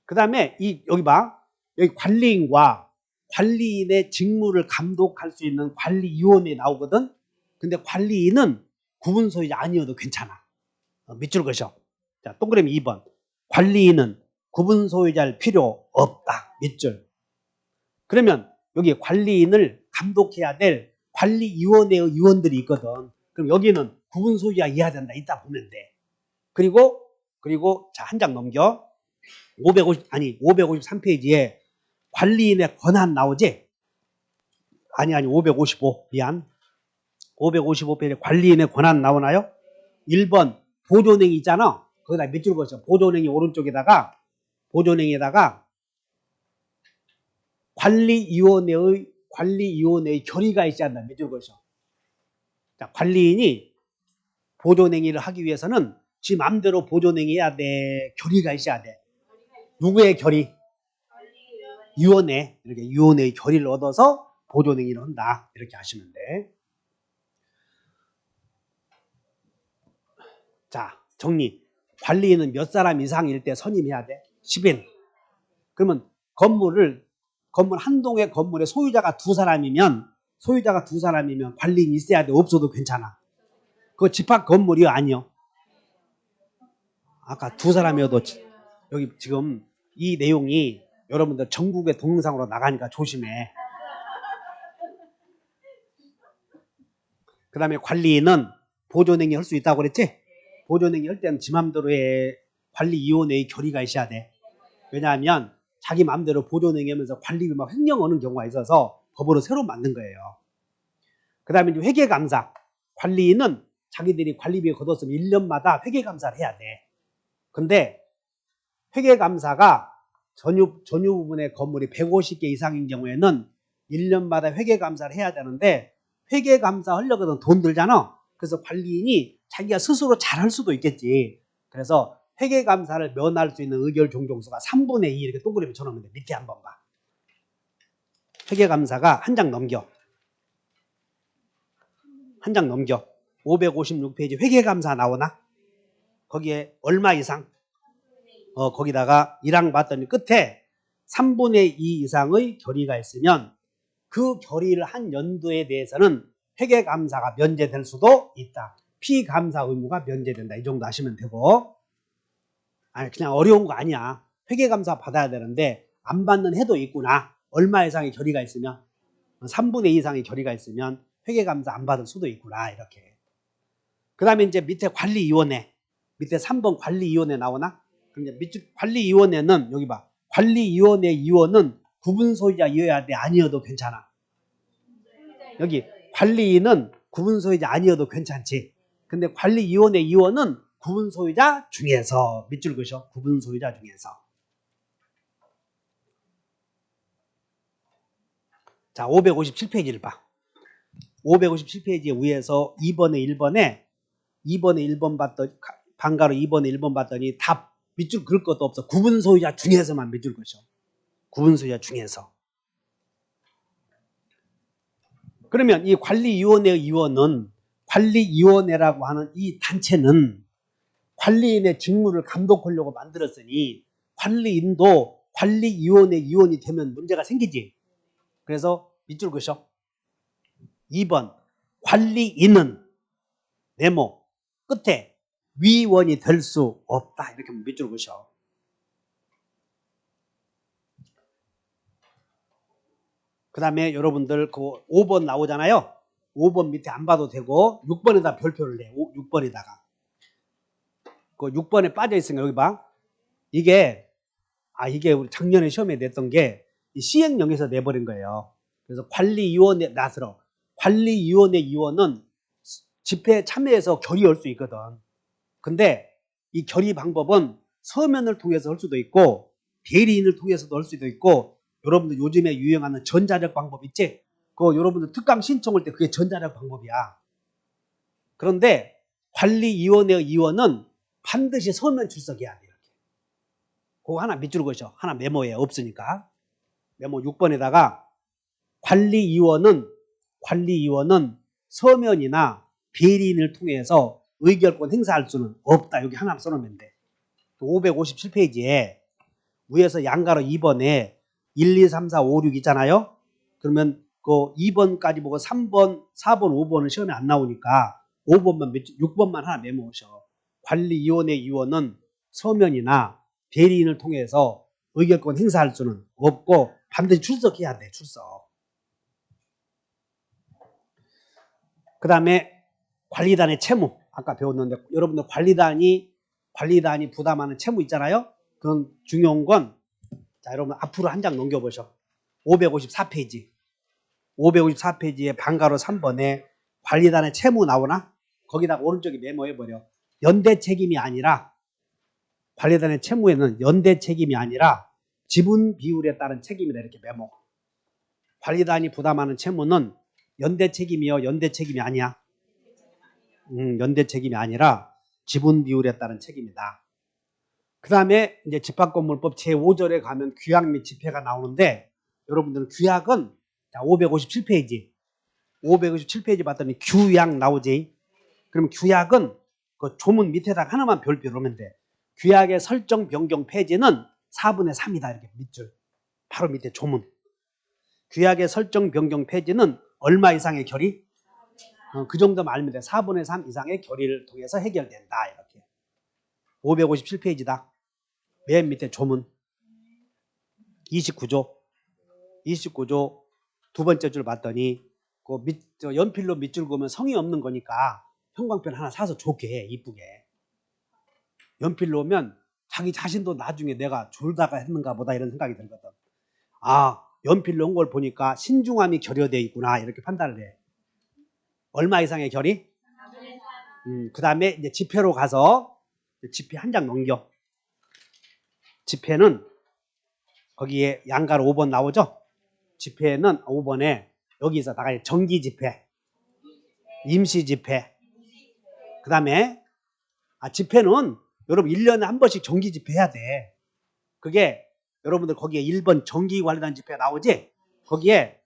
[SPEAKER 1] 그 다음에 여기 봐. 여기 관리인과 관리인의 직무를 감독할 수 있는 관리위원회 나오거든. 근데 관리인은 구분 소유자 아니어도 괜찮아. 밑줄 그으셔. 자, 동그라미 2번. 관리인은 구분 소유자일 필요 없다. 밑줄. 그러면 여기 관리인을 감독해야 될 관리위원회의 위원들이 있거든. 그럼 여기는 구분 소유자 이해야 된다. 이따 보면 돼. 그리고 자, 한 장 넘겨. 553페이지에 관리인의 권한 나오지? 아니 555. 미안. 555페이지에 관리인의 권한 나오나요? 1번 보존행위 있잖아. 거기다 밑줄 그었어. 보존행위 오른쪽에다가 관리위원회의 결의가 있어야 한다. 밑줄 그었어. 자, 관리인이 보존행위를 하기 위해서는 지 맘대로 보존행위 해야 돼. 결의가 있어야 돼. 누구의 결의? 위원회. 이렇게 위원회의 결의를 얻어서 보존행위를 한다. 이렇게 하시면 돼. 자, 정리. 관리인은 몇 사람 이상일 때 선임해야 돼? 10인. 그러면 건물 한 동의 건물의 소유자가 두 사람이면 관리인이 있어야 돼? 없어도 괜찮아? 그거 집합 건물이요? 아니요? 아까 두 사람이어도 여기 지금 이 내용이 여러분들 전국의 동영상으로 나가니까 조심해. 그 다음에 관리인은 보존행위 할 수 있다고 그랬지? 보존행위 할 때는 지 맘대로의 관리위원회의 결의가 있어야 돼. 왜냐하면 자기 맘대로 보존행위 하면서 관리비 막 횡령 오는 경우가 있어서 법으로 새로 만든 거예요. 그 다음에 이제 회계감사. 관리인은 자기들이 관리비 걷었으면 1년마다 회계감사를 해야 돼. 근데 회계감사가 전유 부분의 건물이 150개 이상인 경우에는 1년마다 회계감사를 해야 되는데 회계감사 하려거든 돈 들잖아. 그래서 관리인이 자기가 스스로 잘할 수도 있겠지. 그래서 회계감사를 면할 수 있는 의결 종종수가 3분의 2 이렇게 동그라미 쳐놓으면 돼. 밑에 한번 봐. 회계감사가 한 장 넘겨. 556페이지 회계감사 나오나? 거기에 얼마 이상? 거기다가 1항 봤더니 끝에 3분의 2 이상의 결의가 있으면 그 결의를 한 연도에 대해서는 회계감사가 면제될 수도 있다. 피감사 의무가 면제된다. 이 정도 하시면 되고. 아니 그냥 어려운 거 아니야. 회계감사 받아야 되는데 안 받는 해도 있구나. 얼마 이상의 결의가 있으면 3분의 2 이상의 결의가 있으면 회계감사 안 받을 수도 있구나. 이렇게. 그 다음에 이제 밑에 관리위원회. 밑에 3번 관리위원회 나오나? 그럼 이제 관리위원회는 여기 봐. 관리위원회 위원은 구분소유자여야 돼? 아니어도 괜찮아? 여기 관리인은 구분소유자 아니어도 괜찮지. 근데 관리위원회 위원은 구분소유자 중에서 밑줄 그으셔. 구분소유자 중에서. 자, 557페이지를 봐. 557페이지 위에서 2번에 1번 봤더니 방가로 2번에 1번 봤더니 답 밑줄 그을 것도 없어. 구분소유자 중에서만 밑줄 그으셔. 구분소유자 중에서. 그러면 이 관리위원회 위원은 관리위원회라고 하는 이 단체는 관리인의 직무를 감독하려고 만들었으니 관리인도 관리위원회 위원이 되면 문제가 생기지. 그래서 밑줄 그으셔. 2번 관리인은 네모 끝에 위원이 될 수 없다. 이렇게 밑줄 그으셔. 그 다음에 여러분들 그 5번 나오잖아요. 5번 밑에 안 봐도 되고 6번에다 별표를 내. 6번에다가. 그 6번에 빠져 있으니까 여기 봐. 이게 우리 작년에 시험에 냈던 게 시행령에서 내버린 거예요. 그래서 관리위원회 나서러 관리위원회 위원은 집회에 참여해서 결의할 수 있거든. 근데 이 결의 방법은 서면을 통해서 할 수도 있고 대리인을 통해서도 할 수도 있고 여러분들 요즘에 유행하는 전자력 방법 있지? 그거 여러분들 특강 신청할 때 그게 전자력 방법이야. 그런데 관리위원회 위원은 반드시 서면 출석해야 돼. 이렇게. 그거 하나 밑줄 그으셔. 하나 메모에 없으니까. 메모 6번에다가 관리위원은 서면이나 대리인을 통해서 의결권 행사할 수는 없다. 여기 하나 써놓으면 돼. 557페이지에 위에서 양가로 2번에 1, 2, 3, 4, 5, 6 있잖아요. 그러면 그 2번까지 보고 3번, 4번, 5번은 시험에 안 나오니까 5번만, 6번만 하나 메모하셔. 관리위원회 위원은 서면이나 대리인을 통해서 의결권 행사할 수는 없고 반드시 출석해야 돼. 출석. 그 다음에 관리단의 채무. 아까 배웠는데 여러분들 관리단이 부담하는 채무 있잖아요. 그런 중요한 건 자, 여러분 앞으로 한 장 넘겨보셔. 554페이지. 554페이지에 방가로 3번에 관리단의 채무 나오나? 거기다가 오른쪽에 메모해버려. 연대 책임이 아니라 관리단의 채무에는 연대 책임이 아니라 지분 비율에 따른 책임이다. 이렇게 메모. 관리단이 부담하는 채무는 연대 책임이요. 연대 책임이 아니야. 연대 책임이 아니라 지분 비율에 따른 책임이다. 그 다음에 이제 집합건물법 제5절에 가면 규약 및 집회가 나오는데 여러분들은 규약은 자, 557페이지. 557페이지 봤더니 규약 나오지. 그럼 규약은 그 조문 밑에다가 하나만 별표로 하면 돼. 규약의 설정 변경 폐지는 4분의 3이다. 이렇게 밑줄. 바로 밑에 조문. 규약의 설정 변경 폐지는 얼마 이상의 결의? 그 정도만 알면 돼. 4분의 3 이상의 결의를 통해서 해결된다. 이렇게. 557페이지다. 맨 밑에 조문. 29조. 29조 두 번째 줄 봤더니 그 연필로 밑줄 그으면 성의 없는 거니까 형광펜 하나 사서 좋게 해. 이쁘게. 연필로 오면 자기 자신도 나중에 내가 졸다가 했는가 보다 이런 생각이 들거든. 아, 연필로 온 걸 보니까 신중함이 결여되어 있구나. 이렇게 판단을 해. 얼마 이상의 결의? 그 다음에 이제 집회로 가서 집회 한 장 넘겨. 집회는 거기에 양가로 5번 나오죠? 집회는 5번에 여기서 다가 정기 집회, 임시 집회. 그 다음에 집회는 여러분 1년에 한 번씩 정기 집회 해야 돼. 그게 여러분들 거기에 1번 정기관리단 집회 나오지? 거기에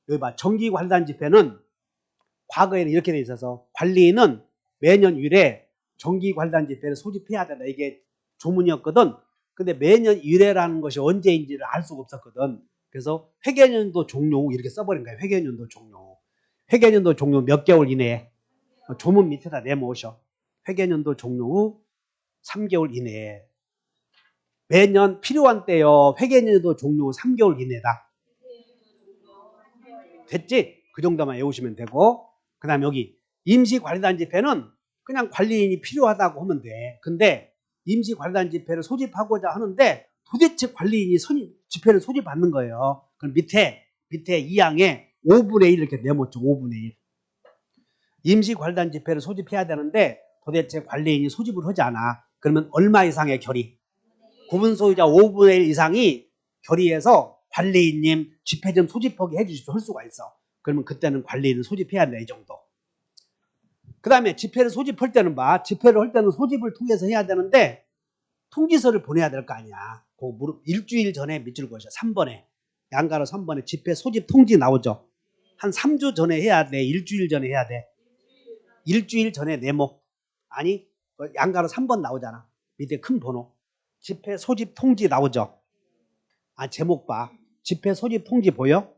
[SPEAKER 1] 여기 봐. 정기관리단 집회는 과거에는 이렇게 돼 있어서 관리인은 매년 1회 정기관리단 집회를 소집해야 된다. 이게 조문이었거든. 근데 매년 1회라는 것이 언제인지를 알 수가 없었거든. 그래서 회계연도 종료 후 이렇게 써버린 거예요. 회계연도 종료. 회계연도 종료 몇 개월 이내에 조문 밑에다 내모으셔. 회계연도 종료 후 3개월 이내에. 매년 필요한 때요. 회계연도 종료 후 3개월 이내다. 됐지? 그 정도만 외우시면 되고. 그 다음에 여기 임시관리단 집회는 그냥 관리인이 필요하다고 하면 돼. 근데 임시관리단 집회를 소집하고자 하는데 도대체 관리인이 집회를 소집받는 거예요. 그럼 밑에 2항에 5분의 1 이렇게 내모죠. 5분의 1. 임시관리단 집회를 소집해야 되는데 도대체 관리인이 소집을 하지 않아. 그러면 얼마 이상의 결의? 구분소유자 5분의 1 이상이 결의해서 관리인님 집회 좀 소집하게 해주십시오 할 수가 있어. 그러면 그때는 관리인을 소집해야 돼. 이 정도. 그 다음에 집회를 소집할 때는 집회를 할 때는 소집을 통해서 해야 되는데 통지서를 보내야 될 거 아니야. 그 일주일 전에 밑줄 그으셔. 3번에 양가로 3번에 집회 소집 통지 나오죠. 한 3주 전에 해야 돼. 일주일 전에 해야 돼. 일주일 전에 네모. 아니 양가로 3번 나오잖아. 밑에 큰 번호. 집회 소집 통지 나오죠. 제목 봐. 집회 소집 통지 보여?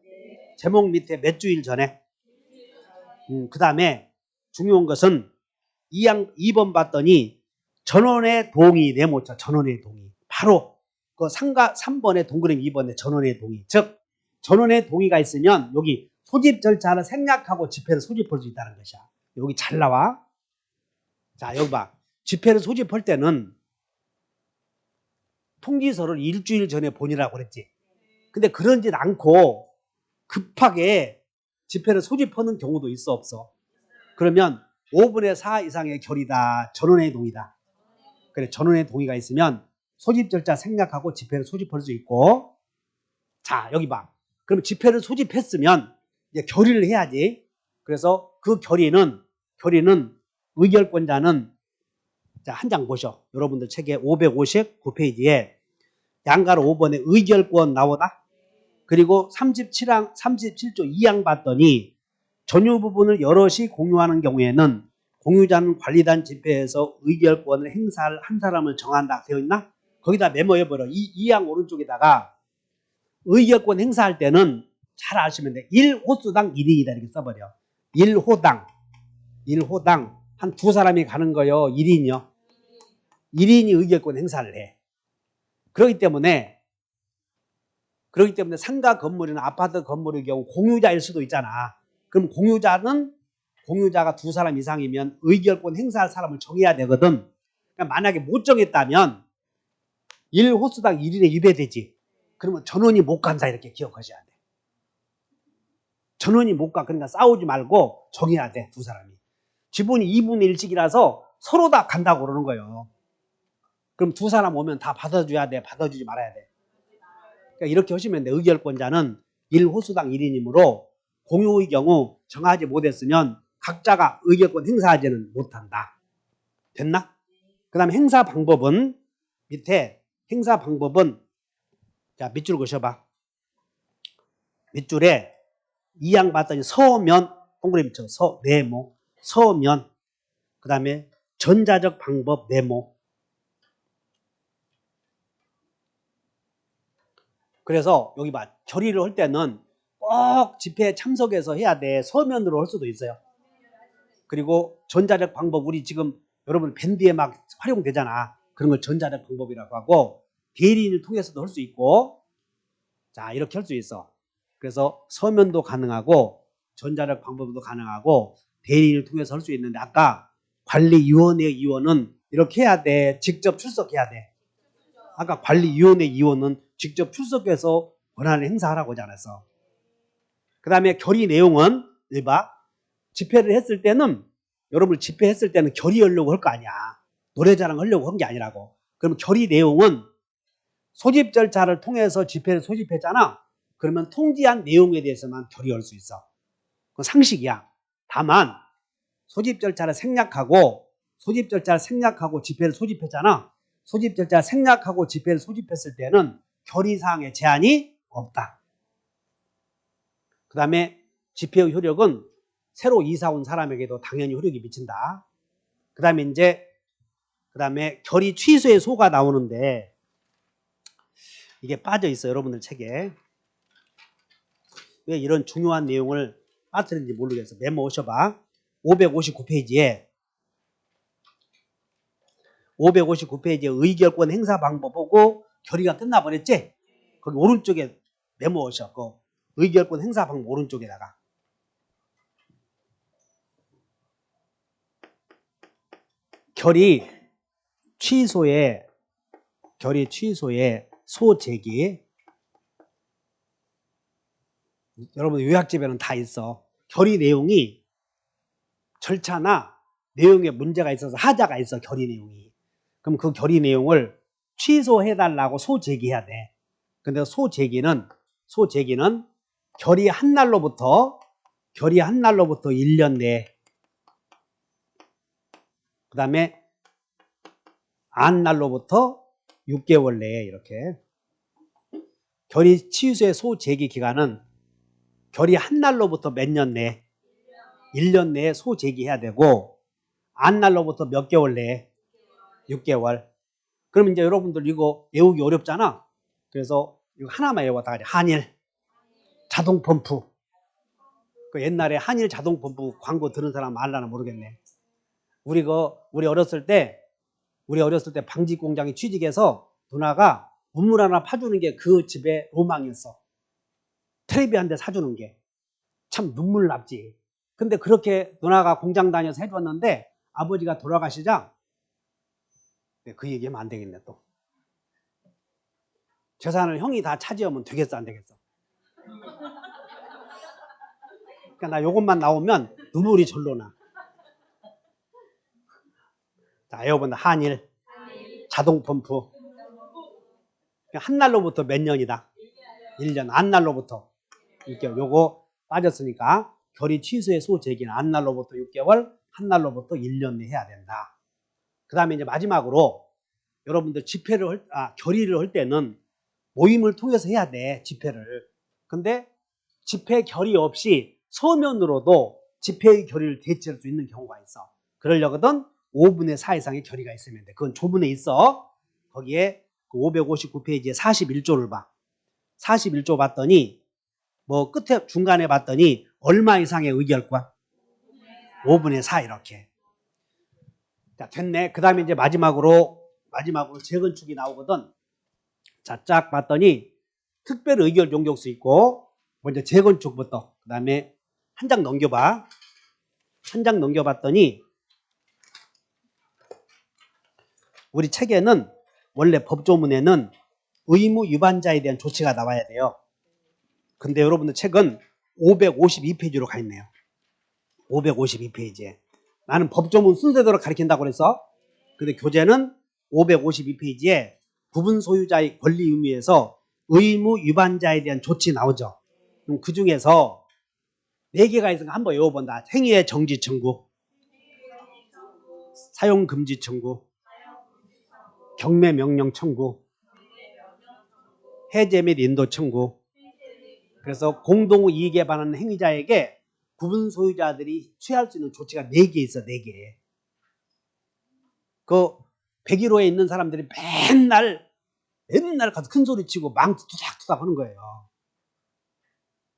[SPEAKER 1] 제목 밑에 몇 주일 전에. 그 다음에 중요한 것은 2번 봤더니 전원의 동의 네모죠. 전원의 동의. 바로 그 3번의 동그라미 2번의 전원의 동의. 즉 전원의 동의가 있으면 여기 소집 절차를 생략하고 집회를 소집할 수 있다는 것이야. 여기 잘 나와. 자, 여기 봐. 집회를 소집할 때는 통지서를 일주일 전에 보내라고 그랬지. 근데 그러진 않고 급하게 집회를 소집하는 경우도 있어 없어? 그러면 5분의 4 이상의 결의다. 전원의 동의다. 그래, 전원의 동의가 있으면 소집 절차 생략하고 집회를 소집할 수 있고. 자, 여기 봐. 그럼 집회를 소집했으면 이제 결의를 해야지. 그래서 그 결의는 의결권자는 자, 한 장 보셔. 여러분들 책에 559페이지에 양가로 5번에 의결권 나오나? 그리고 37조 2항 봤더니 전유 부분을 여럿이 공유하는 경우에는 공유자는 관리단 집회에서 의결권을 행사할 한 사람을 정한다. 되어 있나? 거기다 메모해버려. 이양 오른쪽에다가 의결권 행사할 때는 잘 아시면 돼. 1호수당 1인이다 이렇게 써버려. 1호당 한 두 사람이 가는 거요. 1인이요. 1인이 의결권 행사를 해. 그렇기 때문에 상가 건물이나 아파트 건물의 경우 공유자일 수도 있잖아. 그럼 공유자가 두 사람 이상이면 의결권 행사할 사람을 정해야 되거든. 그러니까 만약에 못 정했다면 1호수당 1인에 위배되지. 그러면 전원이 못 간다 이렇게 기억하셔야 돼. 전원이 못 가. 그러니까 싸우지 말고 정해야 돼. 두 사람이. 지분이 2분의 1씩이라서 서로 다 간다고 그러는 거예요. 그럼 두 사람 오면 다 받아줘야 돼? 받아주지 말아야 돼? 그러니까 이렇게 하시면 돼. 의결권자는 1호수당 1인이므로 공유의 경우 정하지 못했으면 각자가 의결권 행사하지는 못한다. 됐나? 그 다음에 행사 방법은 밑에 행사 방법은 자 밑줄 그셔봐. 밑줄에 이양 봤더니 서면 동그라미 쳐 네모 서면 그 다음에 전자적 방법 네모. 그래서 여기 봐. 결의를 할 때는 꼭 집회에 참석해서 해야 돼. 서면으로 할 수도 있어요. 그리고 전자적 방법 우리 지금 여러분 밴드에 막 활용되잖아. 그런 걸 전자적 방법이라고 하고 대리인을 통해서도 할 수 있고 자 이렇게 할 수 있어. 그래서 서면도 가능하고 전자적 방법도 가능하고 대리인을 통해서 할 수 있는데 아까 관리위원회 위원은 이렇게 해야 돼. 직접 출석해야 돼. 아까 관리위원회 위원은 직접 출석해서 권한을 행사하라고 하지 않았어. 그 다음에 결의 내용은 여기 봐. 집회를 했을 때는 여러분 집회했을 때는 결의하려고 할 거 아니야. 노래자랑 하려고 한 게 아니라고. 그럼 결의 내용은 소집 절차를 통해서 집회를 소집했잖아. 그러면 통지한 내용에 대해서만 결의할 수 있어. 그건 상식이야. 다만 소집 절차를 생략하고 집회를 소집했잖아. 소집 절차를 생략하고 집회를 소집했을 때는 결의사항에 제한이 없다. 그 다음에 집회의 효력은 새로 이사 온 사람에게도 당연히 효력이 미친다. 그 다음에 결의 취소의 소가 나오는데 이게 빠져 있어요. 여러분들 책에. 왜 이런 중요한 내용을 빠뜨렸는지 모르겠어. 메모 오셔봐. 559페이지에 의결권 행사 방법 보고 결의가 끝나버렸지? 거기 오른쪽에 메모 오셔. 그 의결권 행사 방법 오른쪽에다가. 결의 취소에 소제기. 여러분 요약집에는 다 있어. 결의 내용이 절차나 내용에 문제가 있어서 하자가 있어. 결의 내용이. 그럼 그 결의 내용을 취소해달라고 소제기해야 돼. 근데 소제기는 결의 한 날로부터 1년 내에 그 다음에 안 날로부터 6개월 내에 이렇게 결의 취소의 소제기 기간은 결의 한 날로부터 몇 년 내에 1년 내에 소제기해야 되고 안 날로부터 몇 개월 내에 6개월. 그럼 이제 여러분들 이거 외우기 어렵잖아. 그래서 이거 하나만 외웠다 가지. 한일 자동 펌프. 그 옛날에 한일 자동 펌프 광고 들은 사람 알라나 모르겠네. 우리 어렸을 때 방직 공장에 취직해서 누나가 우물 하나 파주는 게 그 집의 로망이었어. 텔레비 한 대 사주는 게 참 눈물 났지. 근데 그렇게 누나가 공장 다녀서 해줬는데 아버지가 돌아가시자 그 얘기하면 안 되겠네 또. 재산을 형이 다 차지하면 되겠어 안 되겠어? 그러니까 나 요것만 나오면 눈물이 절로 나. 자, 여러분 한일 자동 펌프 한 날로부터 몇 년이다? 1년. 안 날로부터 6개월. 요거 빠졌으니까 결의 취소의 소제기는 안 날로부터 6개월, 한 날로부터 1년 내에 해야 된다. 그 다음에 이제 마지막으로 여러분들 결의를 할 때는 모임을 통해서 해야 돼. 집회를. 근데 집회 결의 없이 서면으로도 집회의 결의를 대체할 수 있는 경우가 있어. 그러려거든 5분의 4 이상의 결의가 있으면 돼. 그건 조문에 있어. 거기에 그 559페이지에 41조를 봐. 41조 봤더니 뭐 끝에 중간에 봤더니 얼마 이상의 의결권? 5분의 4 이렇게. 자, 됐네. 그 다음에 이제 마지막으로 재건축이 나오거든. 자, 쫙 봤더니 특별 의결 용적수 있고 먼저 재건축부터 그 다음에 한 장 넘겨봐. 한 장 넘겨봤더니 우리 책에는 원래 법조문에는 의무 위반자에 대한 조치가 나와야 돼요. 근데 여러분들 책은 552페이지로 가 있네요. 552페이지에. 나는 법조문 순서대로 가르친다고 그랬어. 근데 교재는 552페이지에 부분 소유자의 권리 의무에서 의무 위반자에 대한 조치 나오죠. 그럼 그 중에서 4개가 있으니까 한번 외워본다. 행위의 정지 청구, 사용 금지 청구, 경매 명령 청구, 해제 및 인도 청구. 그래서 공동 이익에 반하는 행위자에게 부분 소유자들이 취할 수 있는 조치가 4개 있어. 4개. 그 101호에 있는 사람들이 맨날 가서 큰 소리 치고 망치 투닥투닥 하는 거예요.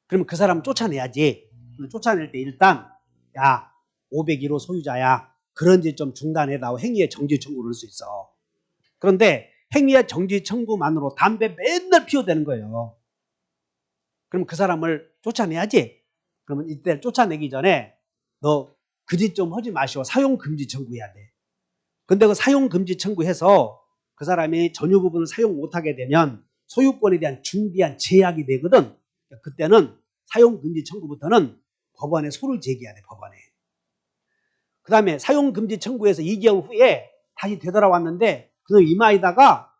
[SPEAKER 1] 그러면 그 사람 쫓아내야지. 쫓아낼 때 일단 야 501호 소유자야 그런 짓 좀 중단해다오. 행위의 정지 청구를 할 수 있어. 그런데 행위의 정지 청구만으로 담배 맨날 피워대는 거예요. 그럼 그 사람을 쫓아내야지. 그러면 이때 쫓아내기 전에 너 그 짓 좀 하지 마시오. 사용 금지 청구해야 돼. 근데 그 사용 금지 청구해서 그 사람이 전유 부분을 사용 못하게 되면 소유권에 대한 중대한 제약이 되거든. 그때는 사용 금지 청구부터는 법원에 소를 제기해야 돼. 법원에. 그 다음에 사용 금지 청구에서 2개월 후에 다시 되돌아왔는데 그놈 이마에다가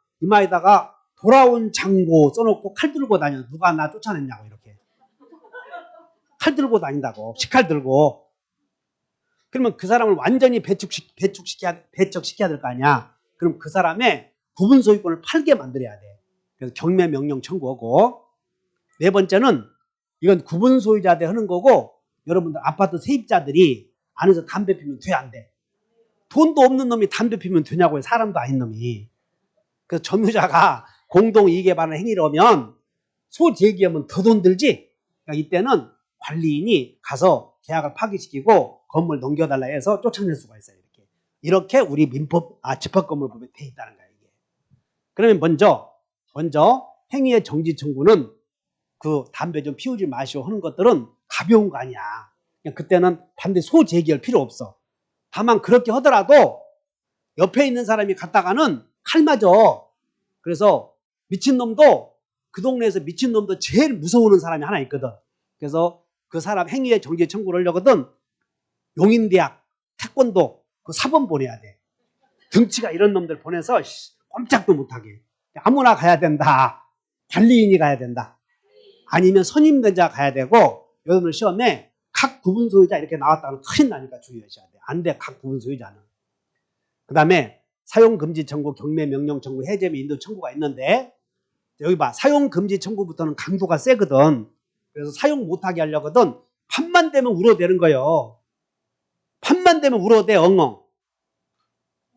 [SPEAKER 1] 돌아온 장고 써놓고 칼 들고 다녀. 누가 나 쫓아냈냐고 이렇게. 칼 들고 다닌다고. 식칼 들고. 그러면 그 사람을 완전히 배척시켜야 될 거 아니야. 그럼 그 사람의 부분 소유권을 팔게 만들어야 돼. 그래서 경매 명령 청구하고. 4번째는 이건 구분 소유자들 하는 거고 여러분들 아파트 세입자들이 안에서 담배 피우면 돼 안 돼? 돈도 없는 놈이 담배 피우면 되냐고요. 사람도 아닌 놈이. 그래서 점유자가 공동이익에 반한 행위를 하면 소제기하면 더 돈 들지. 그러니까 이때는 관리인이 가서 계약을 파기시키고 건물 넘겨달라 해서 쫓아낼 수가 있어요. 이렇게 우리 집합건물법에 돼 있다는 거예요. 이게. 그러면 먼저 행위의 정지 청구는 그 담배 좀 피우지 마시오 하는 것들은 가벼운 거 아니야. 그냥 그때는 반드시 소제기할 필요 없어. 다만 그렇게 하더라도 옆에 있는 사람이 갔다가는 칼 맞아. 그래서 미친놈도 그 동네에서 미친놈도 제일 무서워하는 사람이 하나 있거든. 그래서 그 사람 행위의 정지 청구를 하려거든. 용인대학 태권도 그 사범 보내야 돼. 등치가 이런 놈들 보내서 꼼짝도 못하게. 아무나 가야 된다. 관리인이 가야 된다. 아니면 선임대자 가야 되고 여러분들 시험에 각 부분 소유자 이렇게 나왔다면 큰일 나니까 주의하셔야 돼. 안 돼. 각 부분 소유자는. 그 다음에 사용금지 청구, 경매 명령 청구, 해제 및 인도 청구가 있는데 여기 봐. 사용금지 청구부터는 강도가 세거든. 그래서 사용 못하게 하려거든. 판만 되면 울어대는 거예요. 판만 되면 울어대 엉엉.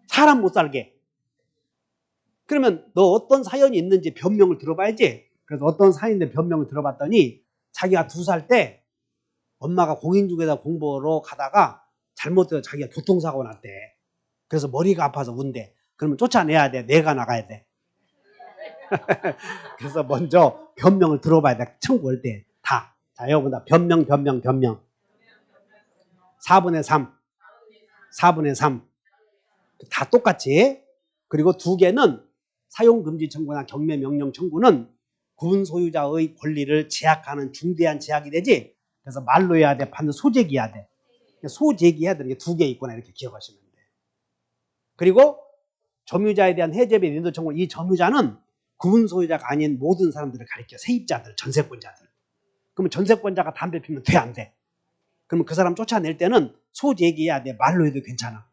[SPEAKER 1] 사람 못 살게. 그러면 너 어떤 사연이 있는지 변명을 들어봐야지. 그래서 어떤 사연인데 변명을 들어봤더니 자기가 2살 때 엄마가 공인중개사 공부하러 가다가 잘못해서 자기가 교통사고 났대. 그래서 머리가 아파서 운대. 그러면 쫓아내야 돼. 내가 나가야 돼. 그래서 먼저 변명을 들어봐야 돼. 청구할 때 다. 자, 여러분들 변명. 4분의 3. 다 똑같이. 그리고 2개는 사용금지 청구나 경매 명령 청구는 구분 소유자의 권리를 제약하는 중대한 제약이 되지. 그래서 말로 해야 돼. 반드시 소제기해야 돼. 소제기해야 되는 게 2개 있구나 이렇게 기억하시면 돼. 그리고 점유자에 대한 해제 및 인도 청구. 이 점유자는 구분 소유자가 아닌 모든 사람들을 가리켜. 세입자들, 전세권자들. 그러면 전세권자가 담배 피우면 돼 안 돼? 그러면 그 사람 쫓아낼 때는 소제기해야 돼. 말로 해도 괜찮아.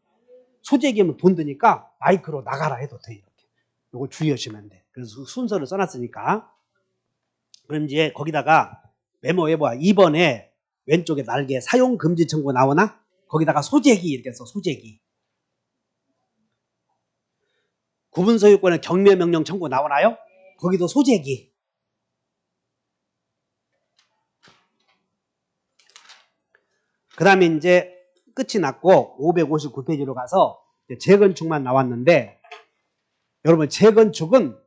[SPEAKER 1] 소제기하면 돈 드니까 마이크로 나가라 해도 돼. 이렇게. 이걸 주의하시면 돼. 그래서 순서를 써놨으니까. 그럼 이제 거기다가 메모해봐. 2번에 왼쪽에 날개 사용금지 청구 나오나? 거기다가 소제기 이렇게 써. 소제기. 구분소유권의 경매명령 청구 나오나요? 거기도 소재기. 그 다음에 이제 끝이 났고 559페이지로 가서 재건축만 나왔는데, 여러분 재건축은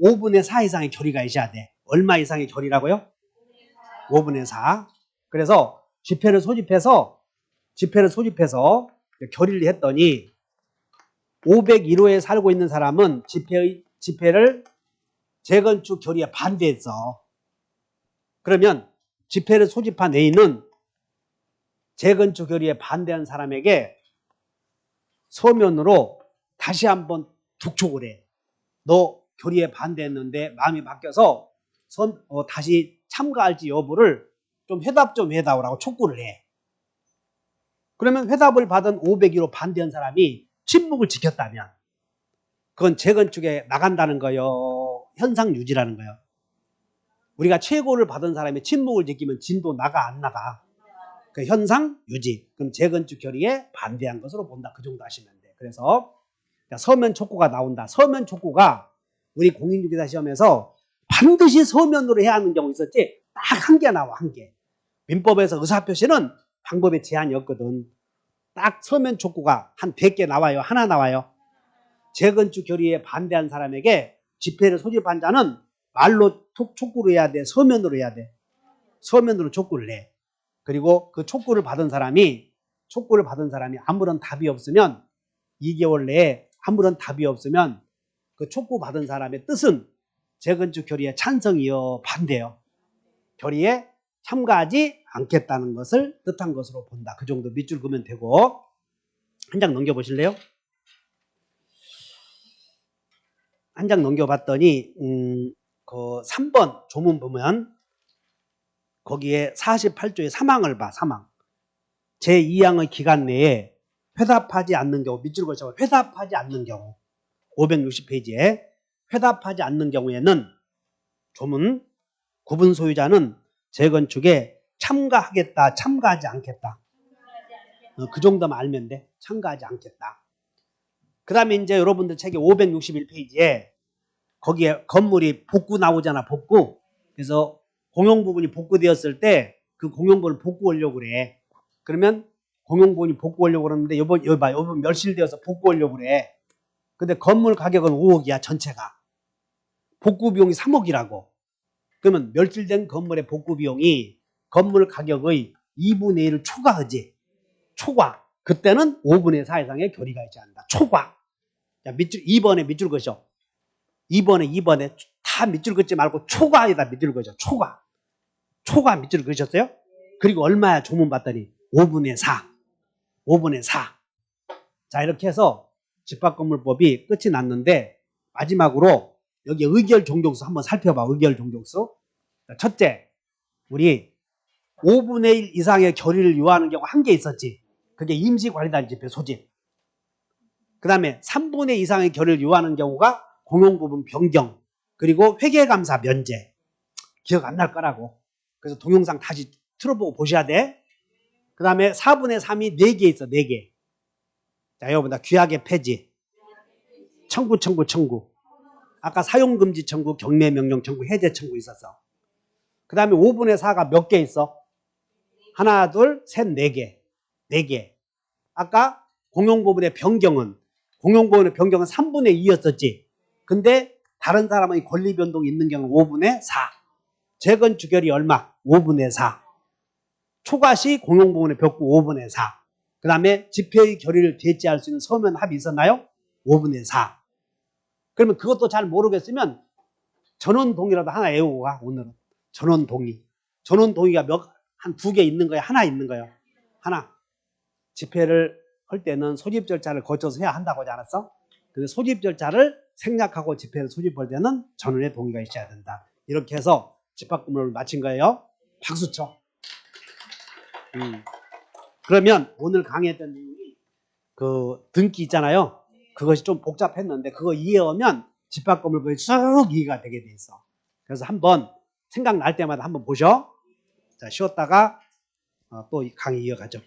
[SPEAKER 1] 5분의 4 이상의 결의가 있어야 돼. 얼마 이상의 결의라고요? 5분의 4. 그래서 집회를 소집해서 결의를 했더니 501호에 살고 있는 사람은 집회를 재건축 결의에 반대했어. 그러면 집회를 소집한 A는 재건축 결의에 반대한 사람에게 서면으로 다시 한번 독촉을 해. 너 결의에 반대했는데 마음이 바뀌어서 다시 참가할지 여부를 좀 회답 좀 해다오라고 촉구를 해. 그러면 회답을 받은 501호 반대한 사람이 침묵을 지켰다면 그건 재건축에 나간다는 거예요, 현상 유지라는 거예요? 우리가 최고를 받은 사람이 침묵을 지키면 진도 나가 안 나가? 그 현상 유지. 그럼 재건축 결의에 반대한 것으로 본다. 그 정도 하시면 돼. 그래서 서면 촉구가 나온다. 서면 촉구가 우리 공인중개사 시험에서 반드시 서면으로 해야 하는 경우 있었지. 딱 한 개 나와, 한 개. 민법에서 의사표시는 방법에 제한이 없거든. 딱 서면 촉구가 한 100개 나와요? 하나 나와요? 재건축 결의에 반대한 사람에게 집회를 소집한 자는 말로 촉구를 해야 돼? 서면으로 해야 돼? 서면으로 촉구를 해. 그리고 그 촉구를 받은 사람이 아무런 답이 없으면 2개월 내에 아무런 답이 없으면 그 촉구 받은 사람의 뜻은 재건축 결의에 찬성이요, 반대요? 결의에 참가하지 않겠다는 것을 뜻한 것으로 본다. 그 정도 밑줄 그으면 되고, 한 장 넘겨보실래요? 한 장 넘겨봤더니 그 3번 조문 보면 거기에 48조의 사망을 봐. 사망. 제2항의 기간 내에 회답하지 않는 경우, 밑줄 그으셔서 회답하지 않는 경우, 560페이지에 회답하지 않는 경우에는 조문, 구분 소유자는 재건축에 참가하겠다, 참가하지 않겠다. 그 정도만 알면 돼. 참가하지 않겠다. 그 다음에 이제 여러분들 책에 561페이지에 거기에 건물이 복구 나오잖아, 복구. 그래서 공용 부분이 복구되었을 때 그 공용 부분을 복구하려고 그래. 그러면 공용 부분이 복구하려고 그러는데 여기 멸실되어서 복구하려고 그래. 근데 건물 가격은 5억이야, 전체가. 복구 비용이 3억이라고. 그러면 멸실된 건물의 복구 비용이 건물 가격의 2분의 1을 초과하지. 초과. 그때는 5분의 4 이상의 결의가 있지 않는다. 초과. 자, 2번에 밑줄 그으셔. 2번에 다 밑줄 긋지 말고 초과에다 밑줄 그으셔. 초과 밑줄 그으셨어요? 그리고 얼마야 조문 봤더니 5분의 4. 5분의 4. 자, 이렇게 해서 집합건물법이 끝이 났는데, 마지막으로 여기 의결 종족수 한번 살펴봐. 의결 종족수. 첫째, 우리 5분의 1 이상의 결의를 요하는 경우 한 개 있었지. 그게 임시관리단 집회 소집. 그 다음에 3분의 2 이상의 결의를 요하는 경우가 공용부분 변경, 그리고 회계감사 면제. 기억 안 날 거라고. 그래서 동영상 다시 틀어보고 보셔야 돼. 그 다음에 4분의 3이 4개 있어. 4개. 자, 여러분, 규약의 폐지, 청구. 아까 사용금지 청구, 경매명령 청구, 해제 청구 있었어. 그 다음에 5분의 4가 몇 개 있어? 하나, 둘, 셋, 4개. 4개. 아까 공용부분의 변경은 3분의 2였었지. 근데 다른 사람의 권리 변동이 있는 경우는 5분의 4. 재건축 결의 얼마? 5분의 4. 초과시 공용부분의 벽구 5분의 4. 그 다음에 집회의 결의를 대체할 수 있는 서면 합의 있었나요? 5분의 4. 그러면 그것도 잘 모르겠으면 전원동의라도 하나 외우고 가. 오늘은 전원동의. 전원동의가 한 2개 있는 거야? 하나 있는 거야? 하나. 집회를 할 때는 소집 절차를 거쳐서 해야 한다고 하지 않았어? 근데 소집 절차를 생략하고 집회를 소집할 때는 전원의 동의가 있어야 된다. 이렇게 해서 집합금을 마친 거예요. 박수 쳐. 그러면 오늘 강의했던 내용이 그 등기 있잖아요. 그것이 좀 복잡했는데 그거 이해하면 집합금을 쭉 이해가 되게 돼 있어. 그래서 한번 생각날 때마다 한번 보셔. 자, 쉬었다가 또 강의 이어가죠.